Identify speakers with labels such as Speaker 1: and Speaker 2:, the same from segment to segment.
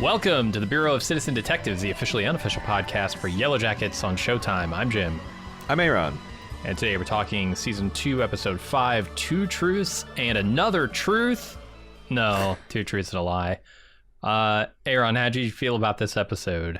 Speaker 1: Welcome to the Bureau of Citizen Detectives, the officially unofficial podcast for Yellowjackets on Showtime. I'm Jim.
Speaker 2: I'm Aaron.
Speaker 1: And today we're talking Season 2, Episode 5, Two Truths and Another Truth. No, two truths and a lie. Aaron, how did you feel about this episode?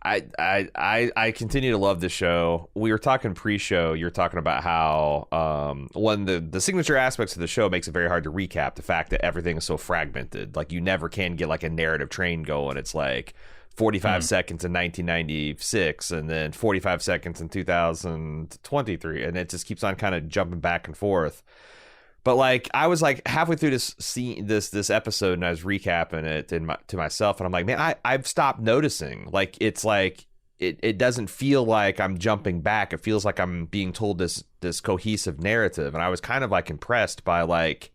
Speaker 2: I continue to love the show. We were talking pre-show. You were talking about how one the signature aspects of the show makes it very hard to recap. The fact that everything is so fragmented, like you never can get like a narrative train going. It's like 45 seconds in 1996, and then 45 seconds in 2023, and it just keeps on kind of jumping back and forth. But like I was like halfway through this episode, and I was recapping it to myself, and I'm like, man, I've stopped noticing. Like it's like it doesn't feel like I'm jumping back. It feels like I'm being told this cohesive narrative, and I was kind of like impressed by like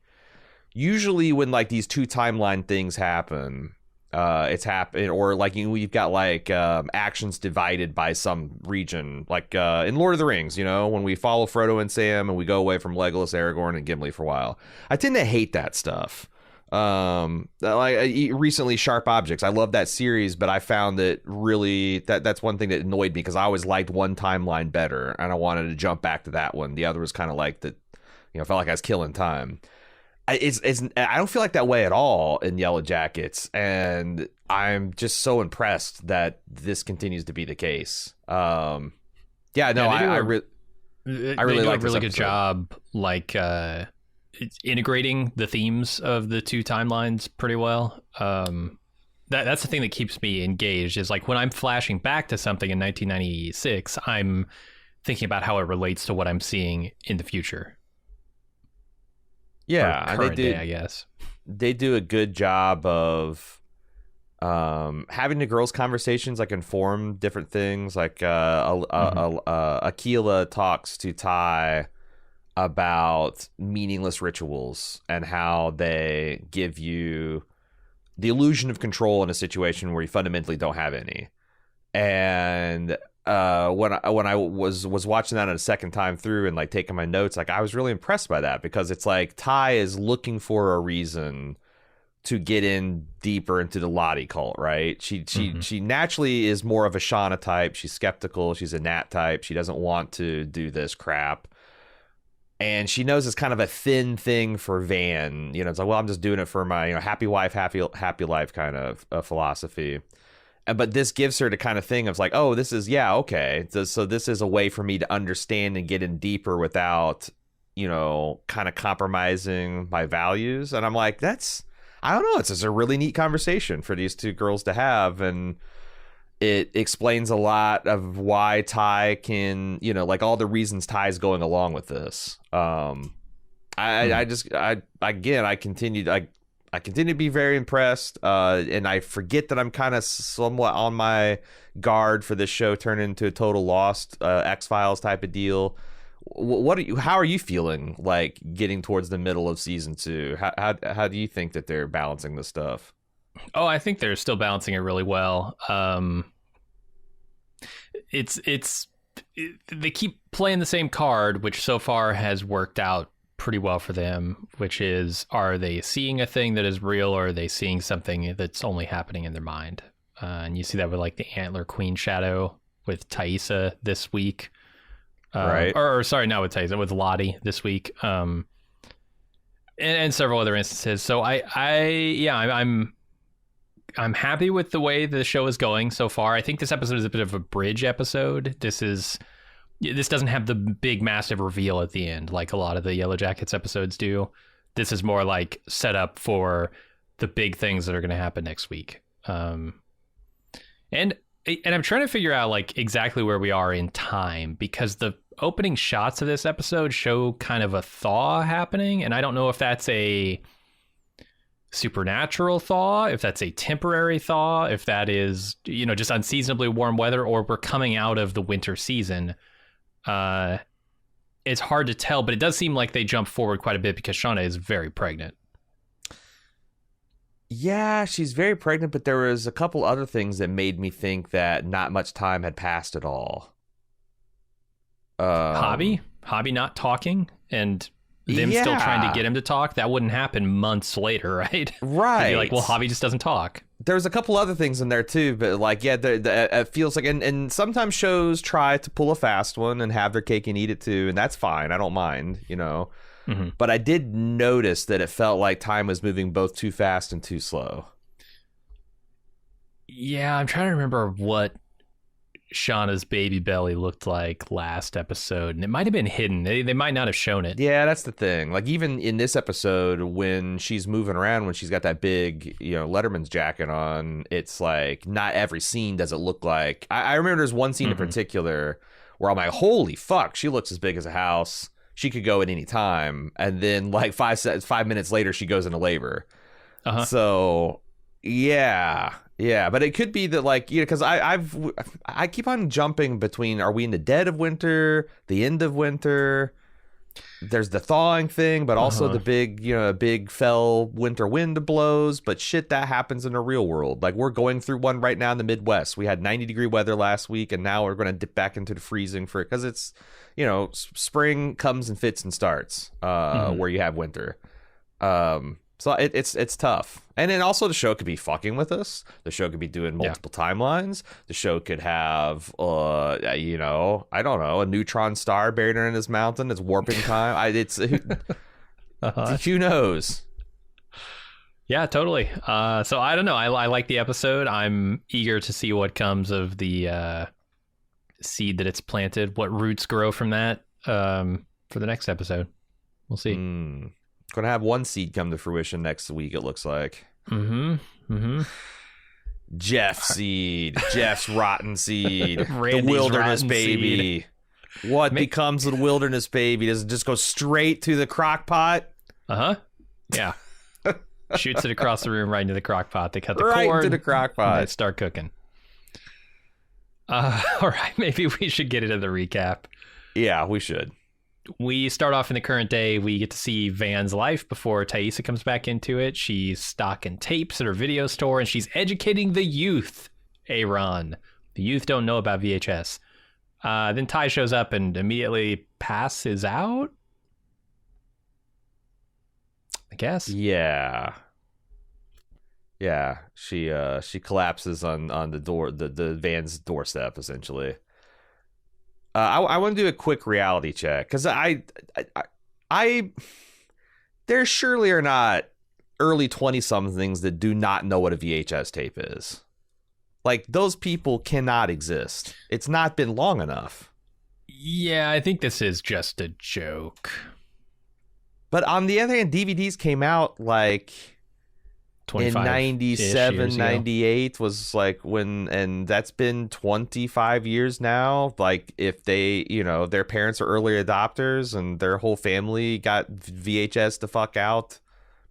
Speaker 2: usually when like these two timeline things happen. It's happened, or like we've got like actions divided by some region, like in Lord of the Rings, you know, when we follow Frodo and Sam and we go away from Legolas, Aragorn, and Gimli for a while. I tend to hate that stuff. Recently, Sharp Objects. I love that series, but I found that really that's one thing that annoyed me because I always liked one timeline better, and I wanted to jump back to that one. The other was kind of like that, you know, felt like I was killing time. I don't feel like that way at all in Yellowjackets, and I'm just so impressed that this continues to be the case. I really like
Speaker 1: a really
Speaker 2: this
Speaker 1: good job, like integrating the themes of the two timelines pretty well. That's the thing that keeps me engaged. Is like when I'm flashing back to something in 1996, I'm thinking about how it relates to what I'm seeing in the future.
Speaker 2: Yeah,
Speaker 1: current day, I guess.
Speaker 2: They do a good job of having the girls' conversations like inform different things. Like Aquila talks to Ty about meaningless rituals and how they give you the illusion of control in a situation where you fundamentally don't have any. And when I was watching that a second time through and like taking my notes, like I was really impressed by that because it's like Ty is looking for a reason to get in deeper into the Lottie cult, right? She naturally is more of a Shawna type. She's skeptical. She's a Nat type. She doesn't want to do this crap. And she knows it's kind of a thin thing for Van. You know, it's like, well, I'm just doing it for my, you know, happy wife, happy life kind of philosophy. But this gives her the kind of thing of like, oh, this is, yeah, okay. So this is a way for me to understand and get in deeper without, you know, kind of compromising my values. And I'm like, I don't know. It's just a really neat conversation for these two girls to have. And it explains a lot of why Ty can, you know, like all the reasons Ty's going along with this. I continue to be very impressed, and I forget that I'm kind of somewhat on my guard for this show turning into a total Lost X-Files type of deal. How are you feeling like getting towards the middle of season 2? How do you think that they're balancing this stuff?
Speaker 1: Oh, I think they're still balancing it really well. They keep playing the same card, which so far has worked out pretty well for them, which is, are they seeing a thing that is real, or are they seeing something that's only happening in their mind? And you see that with like the Antler Queen Shadow with Thaisa this week,
Speaker 2: right?
Speaker 1: Or sorry, not with Thaisa, with Lottie this week, and several other instances. So I'm happy with the way the show is going so far. I think this episode is a bit of a bridge episode. This doesn't have the big massive reveal at the end like a lot of the Yellowjackets episodes do. This is more like set up for the big things that are going to happen next week. And I'm trying to figure out like exactly where we are in time, because the opening shots of this episode show kind of a thaw happening, and I don't know if that's a supernatural thaw, if that's a temporary thaw, if that is, you know, just unseasonably warm weather, or we're coming out of the winter season. It's hard to tell, but it does seem like they jump forward quite a bit because Shawna is very pregnant.
Speaker 2: Yeah, she's very pregnant, but there was a couple other things that made me think that not much time had passed at all.
Speaker 1: Javi not talking and them still trying to get him to talk, that wouldn't happen months later, right?
Speaker 2: Right.
Speaker 1: Be like, well, Javi just doesn't talk.
Speaker 2: There's a couple other things in there too, but like, yeah, it feels like, and sometimes shows try to pull a fast one and have their cake and eat it too, and that's fine. I don't mind, you know.
Speaker 1: Mm-hmm.
Speaker 2: But I did notice that it felt like time was moving both too fast and too slow.
Speaker 1: Yeah, I'm trying to remember what Shawna's baby belly looked like last episode, and it might have been hidden. They might not have shown it.
Speaker 2: Yeah, that's the thing. Like, even in this episode, when she's moving around, when she's got that big, you know, Letterman's jacket on, it's like not every scene does it look like. I remember there's one scene in particular where I'm like, holy fuck, she looks as big as a house. She could go at any time. And then like 5 minutes later, she goes into labor. So, yeah. Yeah, but it could be that, like, you know, because I keep on jumping between, are we in the dead of winter, the end of winter? There's the thawing thing, but also the big, you know, big fell winter wind blows. But shit, that happens in the real world. Like, we're going through one right now in the Midwest. We had 90-degree weather last week, and now we're going to dip back into the freezing because it's, you know, spring comes and fits and starts where you have winter. So it's tough. And then also the show could be fucking with us. The show could be doing multiple timelines. The show could have, you know, I don't know, a neutron star buried in this mountain. It's warping time. Who knows?
Speaker 1: Yeah, totally. So I don't know. I like the episode. I'm eager to see what comes of the seed that it's planted, what roots grow from that for the next episode. We'll see.
Speaker 2: Gonna have one seed come to fruition next week, it looks like. Jeff's seed. Jeff's rotten seed. The wilderness baby. Seed. What becomes of the wilderness baby? Does it just go straight to the crock pot?
Speaker 1: Yeah. Shoots it across the room right into the crock pot. They cut the
Speaker 2: right
Speaker 1: cord.
Speaker 2: Into the crock pot.
Speaker 1: And they start cooking. All right, maybe we should get into the recap.
Speaker 2: Yeah, we should.
Speaker 1: We start off in the current day. We get to see Van's life before Taissa comes back into it. She's stocking tapes at her video store, and she's educating the youth, Aaron. The youth don't know about VHS. Then Ty shows up and immediately passes out, I guess.
Speaker 2: Yeah. She collapses on the door, the Van's doorstep, essentially. I want to do a quick reality check because I there surely are not early 20-somethings that do not know what a VHS tape is. Like, those people cannot exist. It's not been long enough.
Speaker 1: Yeah, I think this is just a joke.
Speaker 2: But on the other hand, DVDs came out like in 97, 98 was like when, and that's been 25 years now. Like, if they, you know, their parents are early adopters and their whole family got VHS to fuck out.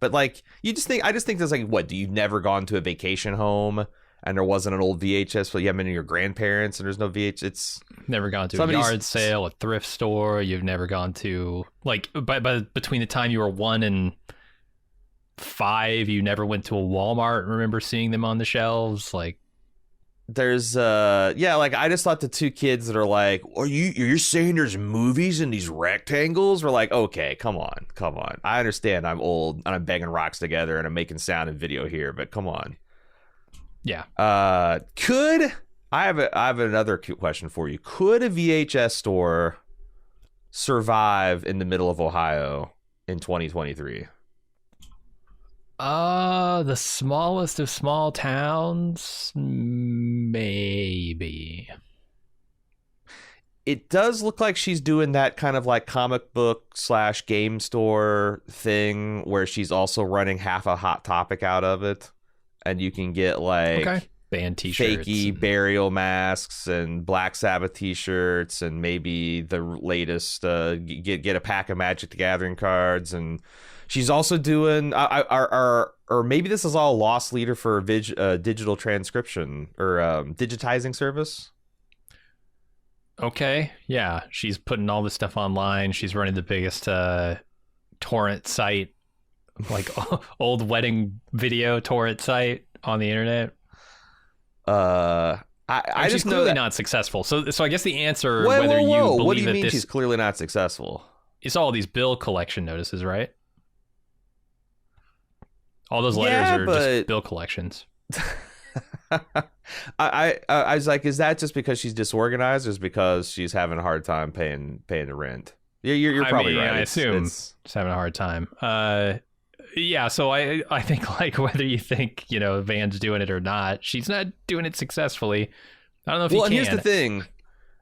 Speaker 2: But like, I just think there's like, what, you've never gone to a vacation home and there wasn't an old VHS, but you have been to your grandparents and there's no VHS. It's
Speaker 1: never gone to a yard sale, a thrift store. You've never gone to, like, but between the time you were 1 and 5, you never went to a Walmart and remember seeing them on the shelves. Like,
Speaker 2: there's like, I just thought the two kids that are like, you're saying there's movies in these rectangles? We're like, okay, come on. I understand I'm old and I'm banging rocks together and I'm making sound and video here, but come on.
Speaker 1: Yeah.
Speaker 2: I have another question for you. Could a VHS store survive in the middle of Ohio in 2023?
Speaker 1: The smallest of small towns, maybe.
Speaker 2: It does look like she's doing that kind of like comic book / game store thing where she's also running half a Hot Topic out of it. And you can get like
Speaker 1: band t-shirts,
Speaker 2: fakey burial masks and Black Sabbath t-shirts, and maybe the latest get a pack of Magic the Gathering cards. And she's also doing or maybe this is all lost leader for digital transcription or digitizing service.
Speaker 1: Okay, yeah, she's putting all this stuff online. She's running the biggest torrent site, like old wedding video torrent site on the internet.
Speaker 2: I
Speaker 1: she's
Speaker 2: just know
Speaker 1: clearly
Speaker 2: that...
Speaker 1: not successful. So I guess the answer,
Speaker 2: whoa,
Speaker 1: whether you believe
Speaker 2: what do you
Speaker 1: that
Speaker 2: mean
Speaker 1: this
Speaker 2: she's clearly not successful?
Speaker 1: It's all these bill collection notices, right? All those letters are just bill collections.
Speaker 2: I was like, is that just because she's disorganized, or is it because she's having a hard time paying the rent? You're probably right.
Speaker 1: I assume
Speaker 2: it's
Speaker 1: she's having a hard time. Yeah, so I think, like, whether you think, Van's doing it or not, she's not doing it successfully. I don't know if you can.
Speaker 2: Well, and here's the thing.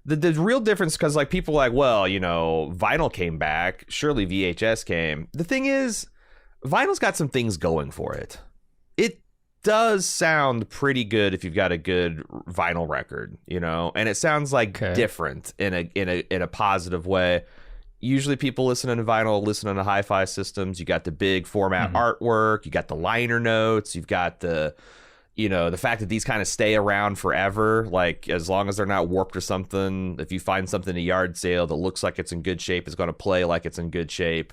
Speaker 2: The real difference, because, like, people are like, well, vinyl came back. Surely VHS came. The thing is, vinyl's got some things going for it. It does sound pretty good if you've got a good vinyl record, and it sounds like different in a positive way. Usually people listening to vinyl listen to hi-fi systems. You got the big format artwork, you got the liner notes, you've got the the fact that these kind of stay around forever, like as long as they're not warped or something. If you find something at a yard sale that looks like it's in good shape, it's going to play like it's in good shape.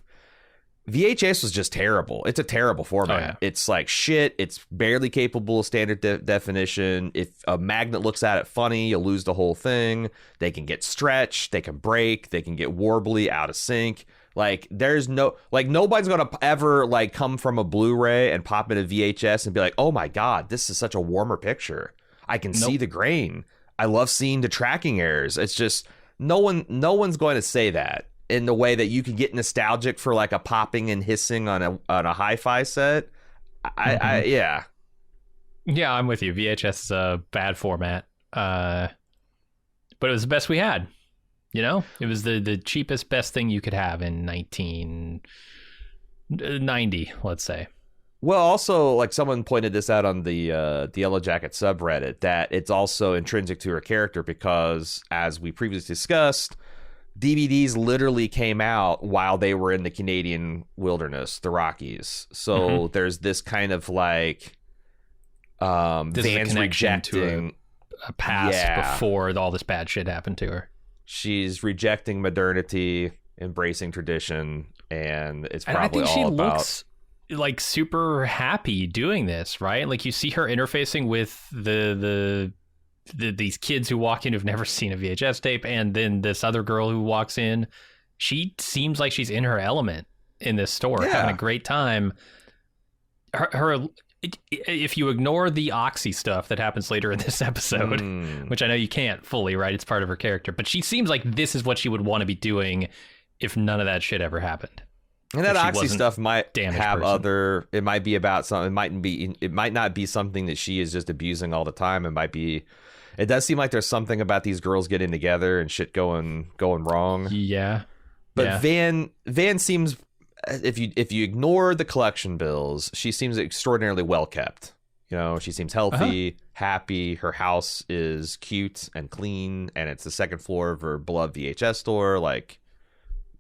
Speaker 2: VHS was just terrible. It's a terrible format.
Speaker 1: Oh, yeah.
Speaker 2: It's like shit. It's barely capable of standard definition. If a magnet looks at it funny, you'll lose the whole thing. They can get stretched. They can break. They can get warbly, out of sync. Like, there's nobody's going to ever, like, come from a Blu-ray and pop in a VHS and be like, oh my God, this is such a warmer picture. I can see the grain. I love seeing the tracking errors. It's just, no one's going to say that in the way that you can get nostalgic for, like, a popping and hissing on a hi-fi set. Yeah,
Speaker 1: I'm with you. VHS is a bad format, but it was the best we had. It was the cheapest, best thing you could have in 1990, let's say.
Speaker 2: Well, also, like, someone pointed this out on the Yellowjackets subreddit, that it's also intrinsic to her character because, as we previously discussed, DVDs literally came out while they were in the Canadian wilderness, the Rockies. So there's this kind of, like, Van's rejecting
Speaker 1: a past before all this bad shit happened to her.
Speaker 2: She's rejecting modernity, embracing tradition, and it's probably
Speaker 1: I think
Speaker 2: all
Speaker 1: she
Speaker 2: about...
Speaker 1: looks like super happy doing this, right? Like, you see her interfacing with these kids who walk in who've never seen a VHS tape, and then this other girl who walks in. She seems like she's in her element in this store, having a great time. Her if you ignore the Oxy stuff that happens later in this episode, which I know you can't fully, right? It's part of her character, but she seems like this is what she would want to be doing if none of that shit ever happened.
Speaker 2: And that Oxy stuff might have
Speaker 1: person.
Speaker 2: It might be about something. It might not be something that she is just abusing all the time. It does seem like there's something about these girls getting together and shit going wrong.
Speaker 1: Yeah.
Speaker 2: But Van seems, if you ignore the collection bills, she seems extraordinarily well kept. She seems healthy, happy. Her house is cute and clean, and it's the second floor of her beloved VHS store. Like,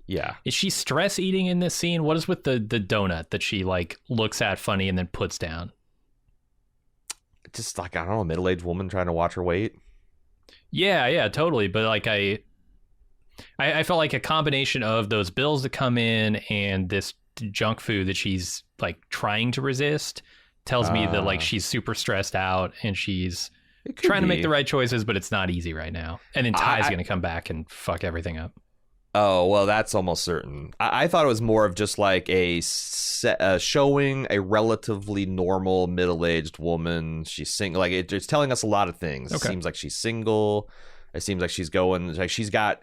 Speaker 2: yeah.
Speaker 1: Is she stress eating in this scene? What is with the donut that she, like, looks at funny and then puts down?
Speaker 2: Just, like, I don't know, a middle-aged woman trying to watch her weight.
Speaker 1: Yeah, totally. But, like, I felt like a combination of those bills that come in and this junk food that she's, like, trying to resist tells me that, like, she's super stressed out and she's trying to make the right choices, but it's not easy right now. And then Ty's going to come back and fuck everything up.
Speaker 2: Oh, well, that's almost certain. I thought it was more of just like showing a relatively normal middle-aged woman. She's single. Like, it's telling us a lot of things. Okay. It seems like she's single. It seems like she's going, like, she's got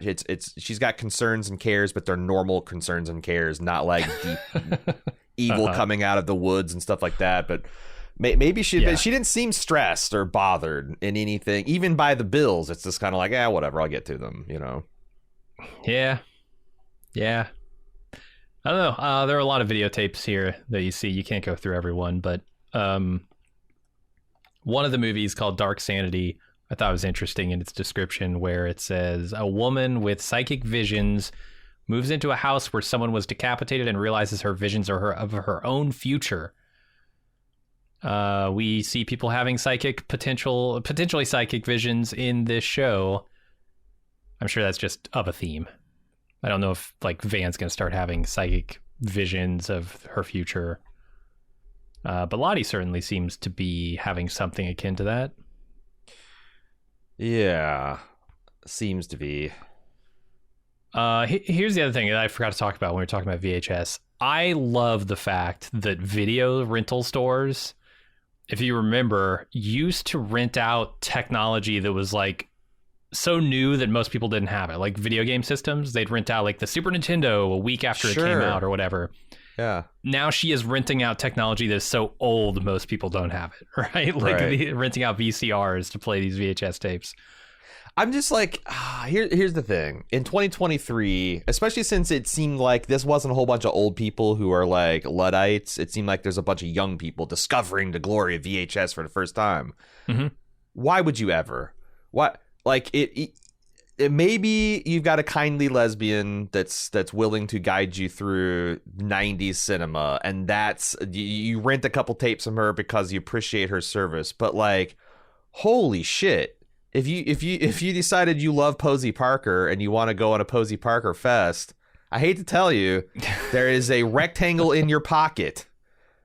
Speaker 2: concerns and cares, but they're normal concerns and cares, not like deep evil coming out of the woods and stuff like that. But maybe she didn't seem stressed or bothered in anything, even by the bills. It's just kind of like, whatever, I'll get to them,
Speaker 1: Yeah. I don't know. There are a lot of videotapes here that you see. You can't go through everyone, but one of the movies called Dark Sanity, I thought was interesting in its description, where it says a woman with psychic visions moves into a house where someone was decapitated and realizes her visions are of her own future. We see people having potentially psychic visions in this show. I'm sure that's just of a theme. I don't know if, like, Van's going to start having psychic visions of her future. But Lottie certainly seems to be having something akin to that.
Speaker 2: Yeah, seems to be.
Speaker 1: Here's the other thing that I forgot to talk about when we were talking about VHS. I love the fact that video rental stores if you remember, used to rent out technology that was like so new that most people didn't have it. Like video game systems, they'd rent out like the Super Nintendo a week after it came out or whatever.
Speaker 2: Yeah.
Speaker 1: Now she is renting out technology that's so old most people don't have it, right? Like renting out VCRs to play these VHS tapes.
Speaker 2: I'm just like, here's the thing. In 2023, especially since it seemed like this wasn't a whole bunch of old people who are like Luddites, it seemed like there's a bunch of young people discovering the glory of VHS for the first time.
Speaker 1: Mm-hmm.
Speaker 2: Why would you ever? What? Like it maybe you've got a kindly lesbian that's willing to guide you through 90s cinema, and that's you rent a couple tapes from her because you appreciate her service. But like, holy shit. If you decided you love Posey Parker and you want to go on a Posey Parker fest, I hate to tell you, there is a rectangle in your pocket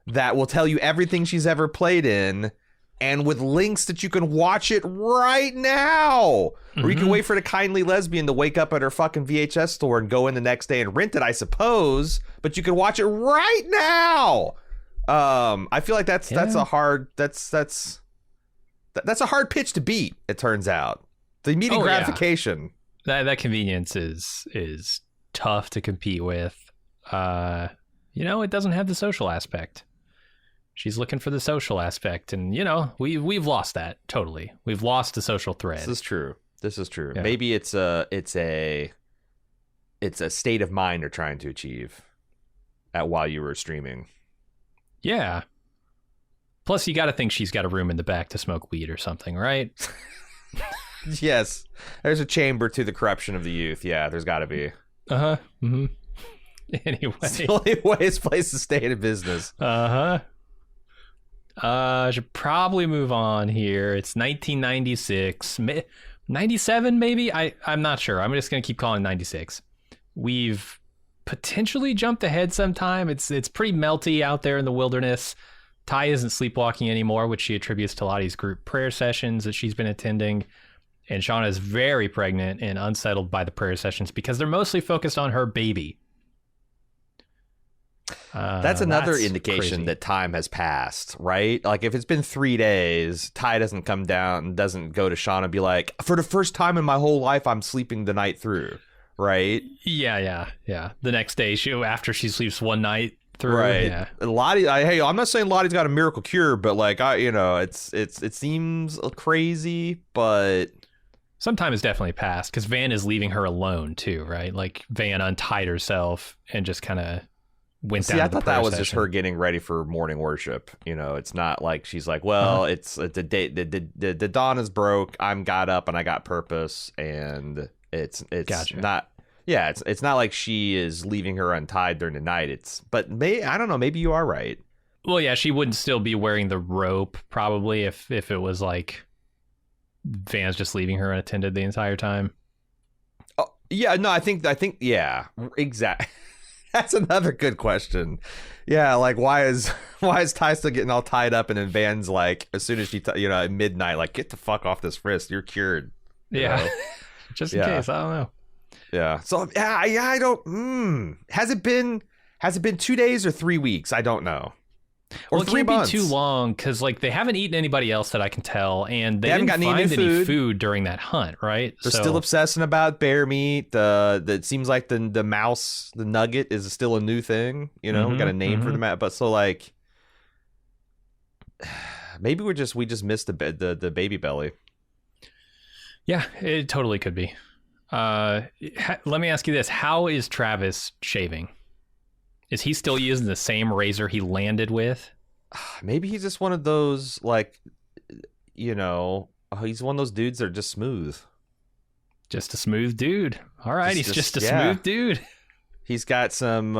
Speaker 2: that will tell you everything she's ever played in, and with links that you can watch it right now. Or you can wait for the kindly lesbian to wake up at her fucking VHS store and go in the next day and rent it, I suppose. But you can watch it right now. I feel like that's a hard that's a hard pitch to beat, it turns out. The immediate gratification.
Speaker 1: Yeah. That convenience is tough to compete with. It doesn't have the social aspect. She's looking for the social aspect, and we've lost that totally. We've lost the social thread.
Speaker 2: This is true. Yeah. Maybe it's a state of mind they're trying to achieve while you were streaming.
Speaker 1: Yeah. Plus, you got to think she's got a room in the back to smoke weed or something, right?
Speaker 2: Yes. There's a chamber to the corruption of the youth. Yeah, there's got to be.
Speaker 1: Uh-huh. Mm-hmm. Anyway.
Speaker 2: It's the only place to stay in business.
Speaker 1: Uh-huh. I should probably move on here. It's 1996. 97, maybe? I'm not sure. I'm just going to keep calling 96. We've potentially jumped ahead sometime. It's pretty melty out there in the wilderness. Ty isn't sleepwalking anymore, which she attributes to Lottie's group prayer sessions that she's been attending. And Shawna is very pregnant and unsettled by the prayer sessions because they're mostly focused on her baby.
Speaker 2: That's another indication
Speaker 1: crazy.
Speaker 2: that time has passed, right? Like if it's been 3 days, Ty doesn't come down and doesn't go to Shawna and be like, for the first time in my whole life, I'm sleeping the night through, right?
Speaker 1: Yeah. The next day, after she sleeps one night through,
Speaker 2: right?
Speaker 1: Yeah.
Speaker 2: Lottie, I'm not saying Lottie's got a miracle cure, but like it seems crazy, but
Speaker 1: some time has definitely passed because Van is leaving her alone too, right? Like Van untied herself and just kind of went down.
Speaker 2: I
Speaker 1: to the
Speaker 2: thought that was
Speaker 1: session.
Speaker 2: just her getting ready for morning worship. It's not like she's like, well, it's the day, the dawn is broke. I'm got up and I got purpose, and it's
Speaker 1: gotcha.
Speaker 2: not. Yeah, it's not like she is leaving her untied during the night. I don't know. Maybe you are right.
Speaker 1: Well, yeah, she wouldn't still be wearing the rope probably if it was like Van's just leaving her unattended the entire time.
Speaker 2: Oh, yeah, no, I think yeah, exactly. That's another good question. Yeah, like why is Ty still getting all tied up, and then Van's like, as soon as she at midnight, like, get the fuck off this wrist, you're cured.
Speaker 1: Yeah, just in case. I don't know.
Speaker 2: Yeah. So I don't. Has it been 2 days or 3 weeks? I don't know. Or
Speaker 1: well, it
Speaker 2: 3
Speaker 1: can't
Speaker 2: months.
Speaker 1: be too long because like they haven't eaten anybody else that I can tell, and they
Speaker 2: haven't
Speaker 1: didn't
Speaker 2: gotten
Speaker 1: find any food during that hunt, right?
Speaker 2: They're still obsessing about bear meat. It seems like the mouse, the nugget, is still a new thing. We got a name for the mouse, but so like maybe we just missed the baby belly.
Speaker 1: Yeah, it totally could be. Let me ask you this: how is Travis shaving? Is he still using the same razor he landed with?
Speaker 2: Maybe he's just one of those, like, he's one of those dudes that are just smooth.
Speaker 1: Just a smooth dude. All right, he's just a smooth dude.
Speaker 2: He's got some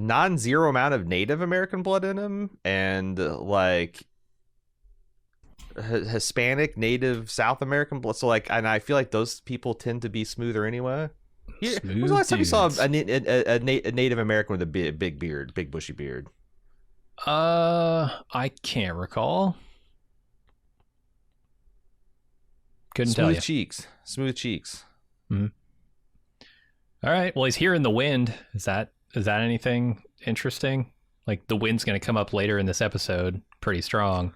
Speaker 2: non-zero amount of Native American blood in him, and like Hispanic, Native, South American blood. So like, and I feel like those people tend to be smoother anyway. When was the last time you saw a Native American with a big beard, big bushy beard?
Speaker 1: I can't recall. Couldn't tell you.
Speaker 2: Smooth cheeks.
Speaker 1: Mm-hmm. All right. Well, he's here in the wind. Is that anything interesting? Like the wind's going to come up later in this episode pretty strong.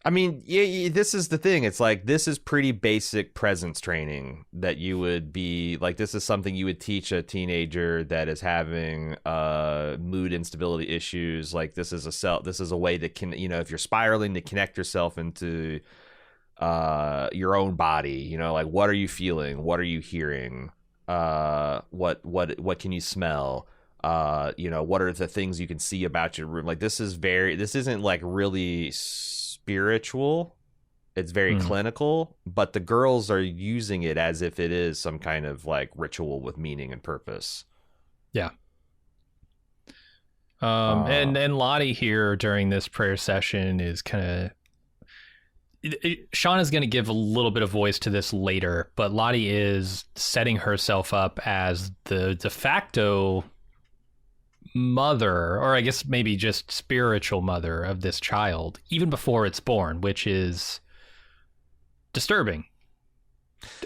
Speaker 2: I mean, yeah, this is the thing. It's like, this is pretty basic presence training that you would be like, this is something you would teach a teenager that is having mood instability issues. Like, this is a way that can, if you're spiraling, to connect yourself into your own body, like, what are you feeling? What are you hearing? What can you smell? What are the things you can see about your room? Like, this isn't like really spiritual. It's very clinical, but the girls are using it as if it is some kind of like ritual with meaning and purpose.
Speaker 1: Yeah. And Lottie here during this prayer session is kind of, Shawna's going to give a little bit of voice to this later, but Lottie is setting herself up as the de facto mother, or I guess maybe just spiritual mother of this child, even before it's born, which is disturbing.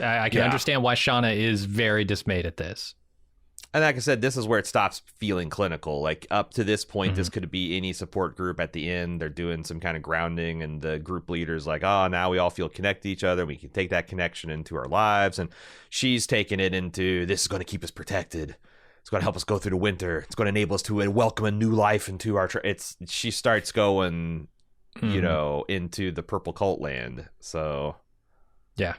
Speaker 1: I can understand why Shawna is very dismayed at this.
Speaker 2: And like I said, this is where it stops feeling clinical. Like, up to this point, this could be any support group. At the end, they're doing some kind of grounding, and the group leader's like, oh, now we all feel connected to each other. We can take that connection into our lives. And she's taking it into, this is going to keep us protected. It's going to help us go through the winter. It's going to enable us to welcome a new life into our... She starts going, into the purple cult land. So...
Speaker 1: Yeah,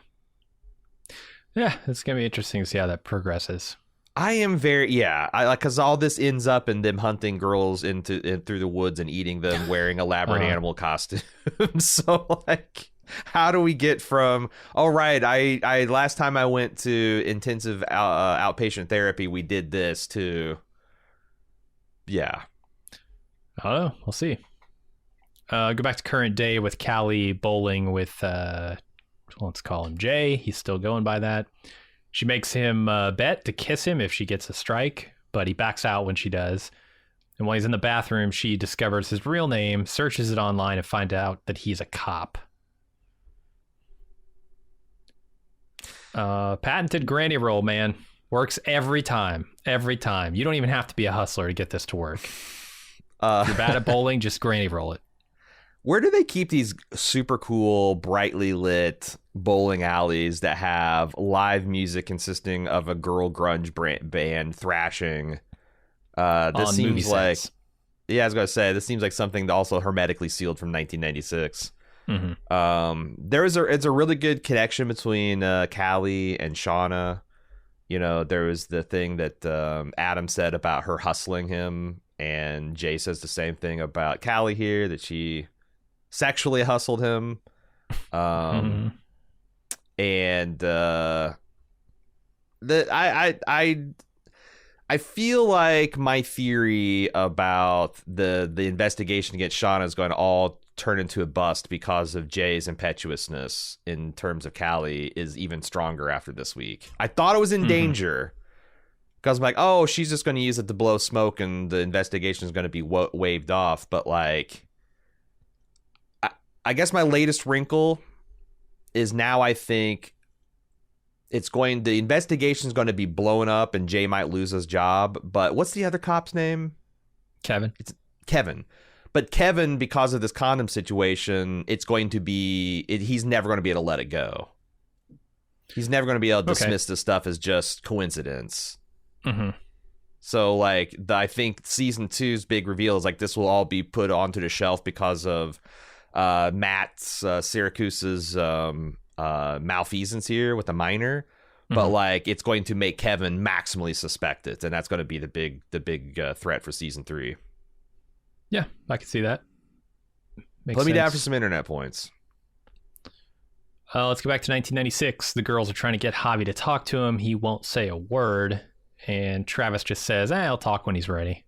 Speaker 1: it's going to be interesting to see how that progresses.
Speaker 2: I am very, I like, because all this ends up in them hunting girls through the woods and eating them, wearing elaborate animal costumes. So, like, how do we get from, oh, right, I last time I went to intensive outpatient therapy, we did this, to, yeah.
Speaker 1: I don't know. We'll see. Go back to current day with Callie bowling with, let's call him Jay. He's still going by that. She makes him bet to kiss him if she gets a strike, but he backs out when she does. And while he's in the bathroom, she discovers his real name, searches it online, and finds out that he's a cop. Patented granny roll, man. Works every time. Every time. You don't even have to be a hustler to get this to work. If you're bad at bowling, just granny roll it.
Speaker 2: Where do they keep these super cool, brightly lit bowling alleys that have live music consisting of a girl grunge band thrashing? This seems like, I was gonna say, this seems like something also hermetically sealed from 1996. It's a really good connection between Callie and Shawna. There was the thing that Adam said about her hustling him, and Jay says the same thing about Callie here, that she sexually hustled him. And I feel like my theory about the investigation against Shawna is going to all turn into a bust because of Jay's impetuousness in terms of Callie is even stronger after this week. I thought it was in danger because I'm like, oh, she's just going to use it to blow smoke and the investigation is going to be waved off. But like, I guess my latest wrinkle is now I think the investigation is going to be blown up and Jay might lose his job. But what's the other cop's name?
Speaker 1: Kevin.
Speaker 2: It's Kevin. But Kevin, because of this condom situation, it's going to be, he's never going to be able to let it go. He's never going to be able to dismiss this stuff as just coincidence. So like, I think season 2's big reveal is like, this will all be put onto the shelf because of Matt's Syracuse's malfeasance here with a minor, but like, it's going to make Kevin maximally suspected, and that's going to be the big threat for season 3.
Speaker 1: Yeah, I can see that.
Speaker 2: Put me down for some internet points.
Speaker 1: Let's go back to 1996. The girls are trying to get Javi to talk to him. He won't say a word, and Travis just says, I'll talk when he's ready.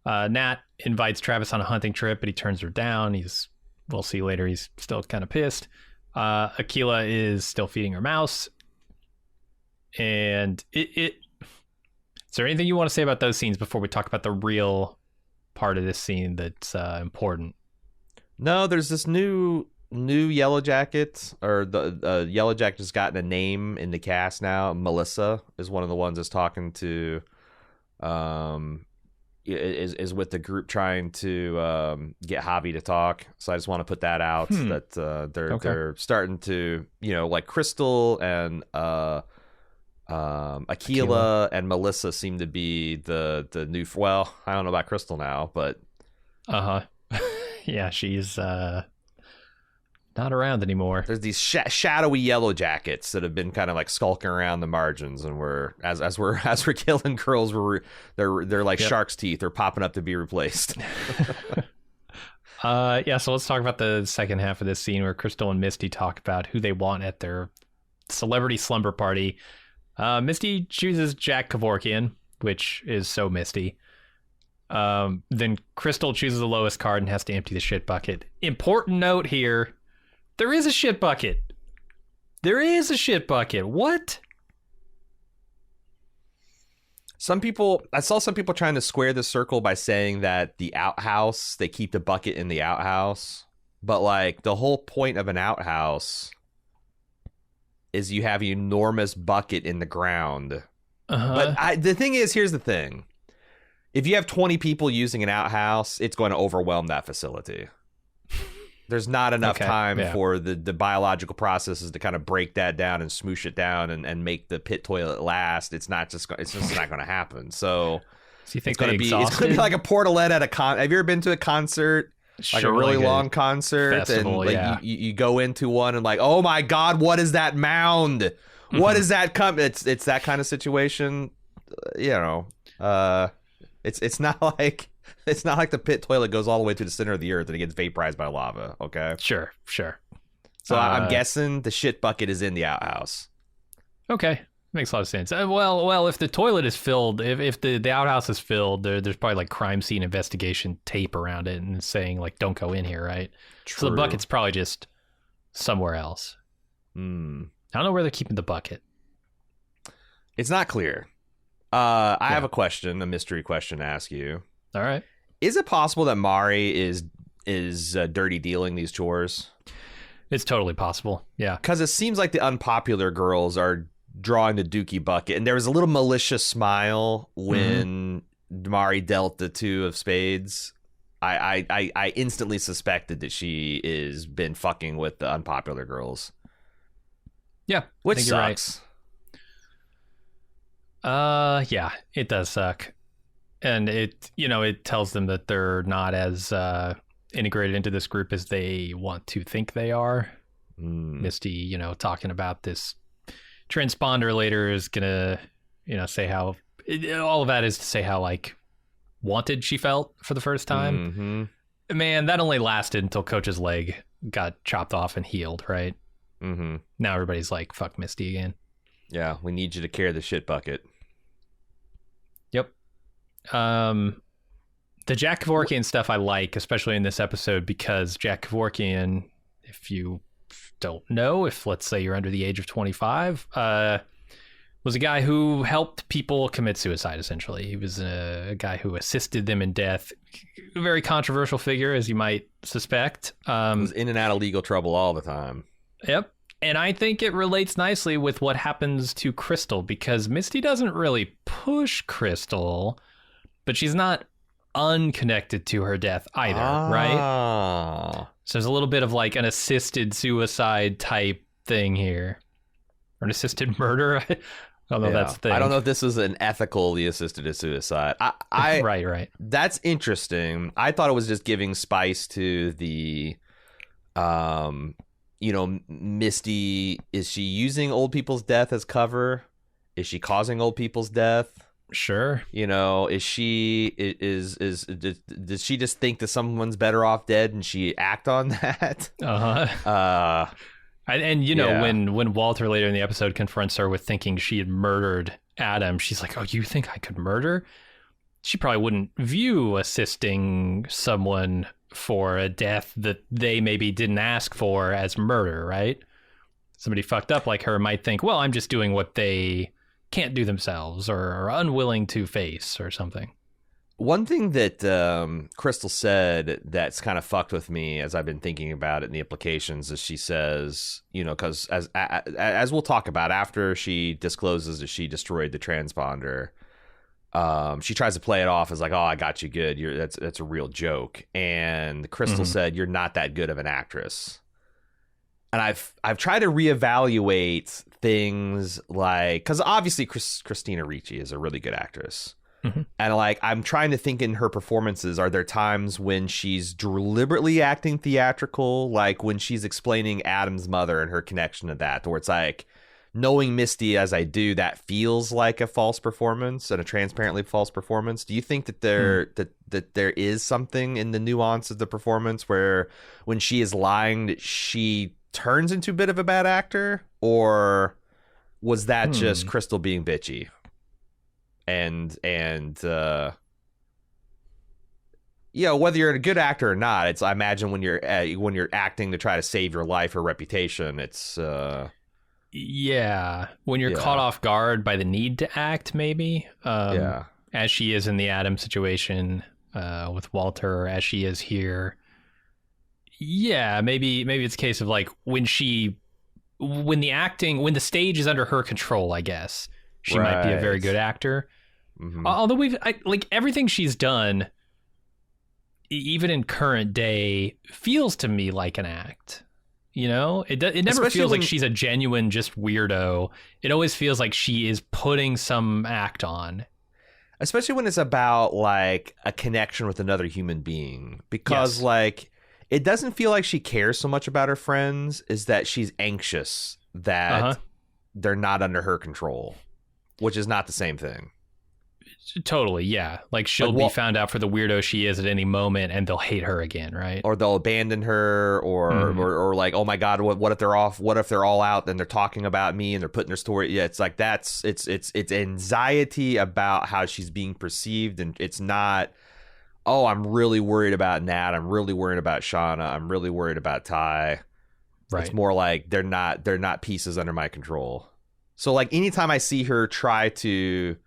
Speaker 1: Nat invites Travis on a hunting trip, but he turns her down. We'll see later, he's still kind of pissed. Aquila is still feeding her mouse. And is there anything you want to say about those scenes before we talk about the real part of this scene that's important?
Speaker 2: No, there's this new Yellowjacket, or the Yellowjacket has gotten a name in the cast now. Melissa is one of the ones that's talking to is with the group trying to get Javi to talk. So I just want to put that out that they're starting to, like Crystal and Aquila and Melissa seem to be the new. Well, I don't know about Crystal now, but
Speaker 1: yeah, she's not around anymore.
Speaker 2: There's these shadowy Yellowjackets that have been kind of like skulking around the margins, and as we're killing girls, they're like shark's teeth. They're popping up to be replaced.
Speaker 1: So let's talk about the second half of this scene where Crystal and Misty talk about who they want at their celebrity slumber party. Misty chooses Jack Kevorkian, which is so Misty. Then Crystal chooses the lowest card and has to empty the shit bucket. Important note here. There is a shit bucket. What?
Speaker 2: I saw some people trying to square the circle by saying that the outhouse, they keep the bucket in the outhouse. But like the whole point of an outhouse is you have an enormous bucket in the ground. But the thing is, here's the thing. If you have 20 people using an outhouse, it's going to overwhelm that facility. There's not enough time for the biological processes to kind of break that down and smoosh it down and make the pit toilet last. It's just not going to happen. So
Speaker 1: you think
Speaker 2: it's going to be like a portalette at a con. Have you ever been to a concert? Like a really long concert, festival, and like you go into one and like, oh my God, what is that mound? What is that? It's that kind of situation. It's not like the pit toilet goes all the way to the center of the earth and it gets vaporized by lava. Okay.
Speaker 1: Sure.
Speaker 2: So I'm guessing the shit bucket is in the outhouse.
Speaker 1: Okay. Makes a lot of sense. Well, if the toilet is filled, if the outhouse is filled, there's probably like crime scene investigation tape around it and saying like, don't go in here, right? True. So the bucket's probably just somewhere else. I don't know where they're keeping the bucket.
Speaker 2: It's not clear. I have a mystery question to ask you.
Speaker 1: All right.
Speaker 2: Is it possible that Mari is dirty dealing these chores?
Speaker 1: It's totally possible. Yeah.
Speaker 2: Because it seems like the unpopular girls are drawing the dookie bucket, and there was a little malicious smile when Mari dealt the two of spades. I instantly suspected that she is been fucking with the unpopular girls.
Speaker 1: Yeah,
Speaker 2: which sucks.
Speaker 1: Yeah, it does suck, and it tells them that they're not as integrated into this group as they want to think they are. Misty, talking about this transponder later is gonna, say how all of that is to say how like wanted she felt for the first time. Man, that only lasted until Coach's leg got chopped off and healed, right? Now everybody's like, fuck Misty again.
Speaker 2: Yeah, we need you to carry the shit bucket.
Speaker 1: Yep. The Jack Kevorkian stuff I like, especially in this episode, because Jack Kevorkian, if you don't know, if let's say you're under the age of 25, was a guy who helped people commit suicide, essentially. He was a guy who assisted them in death. A very controversial figure, as you might suspect.
Speaker 2: He was in and out of legal trouble all the time.
Speaker 1: Yep. And I think it relates nicely with what happens to Crystal, because Misty doesn't really push Crystal, but she's not unconnected to her death either, right? So there's a little bit of like an assisted suicide type thing here. Or an assisted murder. I don't know if that's the thing.
Speaker 2: I don't know if this is an ethically assisted suicide.
Speaker 1: Right.
Speaker 2: That's interesting. I thought it was just giving spice to the Misty, is she using old people's death as cover? Is she causing old people's death?
Speaker 1: Sure.
Speaker 2: Does she just think that someone's better off dead and she act on that?
Speaker 1: When Walter later in the episode confronts her with thinking she had murdered Adam, she's like, oh, you think I could murder? She probably wouldn't view assisting someone for a death that they maybe didn't ask for as murder, right? Somebody fucked up like her might think, well, I'm just doing what they can't do themselves or are unwilling to face or something.
Speaker 2: One thing that Crystal said that's kind of fucked with me as I've been thinking about it and the implications is she says, because as we'll talk about after she discloses that she destroyed the transponder, she tries to play it off as like, oh, I got you good. That's a real joke. And Crystal said, you're not that good of an actress. And I've tried to reevaluate things like, because obviously Christina Ricci is a really good actress. And like, I'm trying to think in her performances, are there times when she's deliberately acting theatrical? Like when she's explaining Adam's mother and her connection to that, where it's like, knowing Misty as I do, that feels like a false performance and a transparently false performance. Do you think that there is something in the nuance of the performance where when she is lying, she turns into a bit of a bad actor? Or was that just Crystal being bitchy? And whether you're a good actor or not, it's, I imagine when you're acting to try to save your life or reputation, it's when you're caught off guard by the need to act, maybe as she is in the Adam situation with Walter, as she is here. Maybe it's a case of like when the stage is under her control, I guess she might be a very good actor. Although everything she's done, even in current day, feels to me like an act. You know, it never Especially feels like she's a genuine just weirdo. It always feels like she is putting some act on. Especially when it's about like a connection with another human being, because like it doesn't feel like she cares so much about her friends, is that she's anxious that they're not under her control, which is not the same thing.
Speaker 1: Totally, yeah. Like she'll be found out for the weirdo she is at any moment, and they'll hate her again, right?
Speaker 2: Or they'll abandon her, or like, oh my God, what if they're off? What if they're all out and they're talking about me and they're putting their story? Yeah, it's like it's anxiety about how she's being perceived, and it's not, oh, I'm really worried about Nat, I'm really worried about Shawna, I'm really worried about Ty. Right. It's more like they're not pieces under my control. So like anytime I see her try to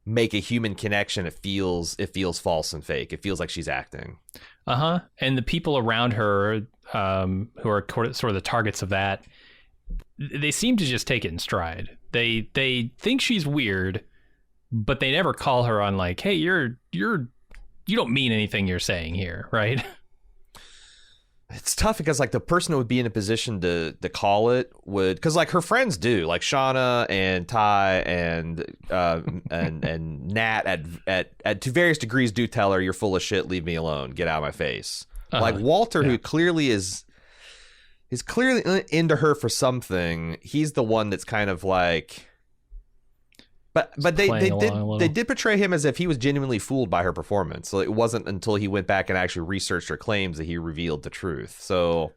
Speaker 2: make a human connection, it feels false and fake. It feels like she's acting. And the people around her who are sort of the targets of that, they seem to just take it in stride. They think she's weird, but they never call her on like, hey, you don't mean anything you're saying here, right? It's tough because like the person who would be in a position to call it would, because like her friends do, like Shawna and Ty and Nat at to various degrees do tell her, you're full of shit, leave me alone, get out of my face. Like Walter, who clearly is clearly into her for something, he's the one that's kind of like, but they did portray him as if he was genuinely fooled by her performance. So it wasn't until he went back and actually researched her claims that he revealed the truth. So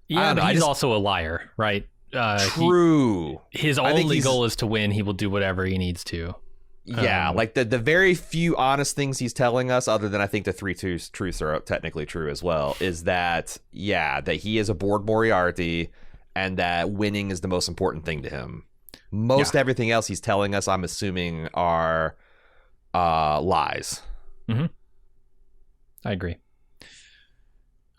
Speaker 2: yeah, but he's also a liar, right? True. His only goal is to win. He will do whatever he needs to. Yeah, like the very few honest things he's telling us, other than I think the three truths are technically true as well, is that that he is a bored Moriarty and that winning is the most important thing to him. Most everything else he's telling us, I'm assuming, are lies. I agree.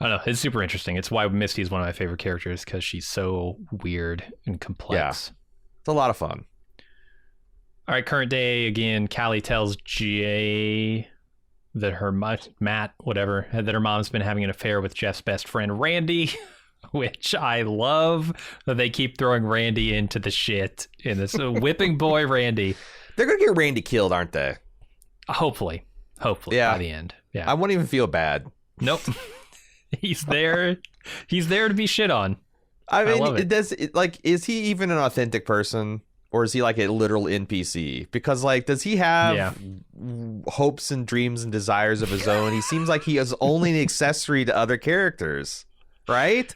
Speaker 2: I don't know. It's super interesting. It's why Misty is one of my favorite characters, because she's so weird and complex. Yeah. It's a lot of fun. All right, current day again. Callie tells Jay that her Matt, whatever, that her mom's been having an affair with Jeff's best friend Randy. Which I love that they keep throwing Randy into the shit in this whipping boy Randy. They're gonna get Randy killed, aren't they? Hopefully, by the end. Yeah, I won't even feel bad. Nope. He's there to be shit on. I mean, is he even an authentic person, or is he like a literal NPC? Because like, does he have hopes and dreams and desires of his own? He seems like he is only an accessory to other characters, right?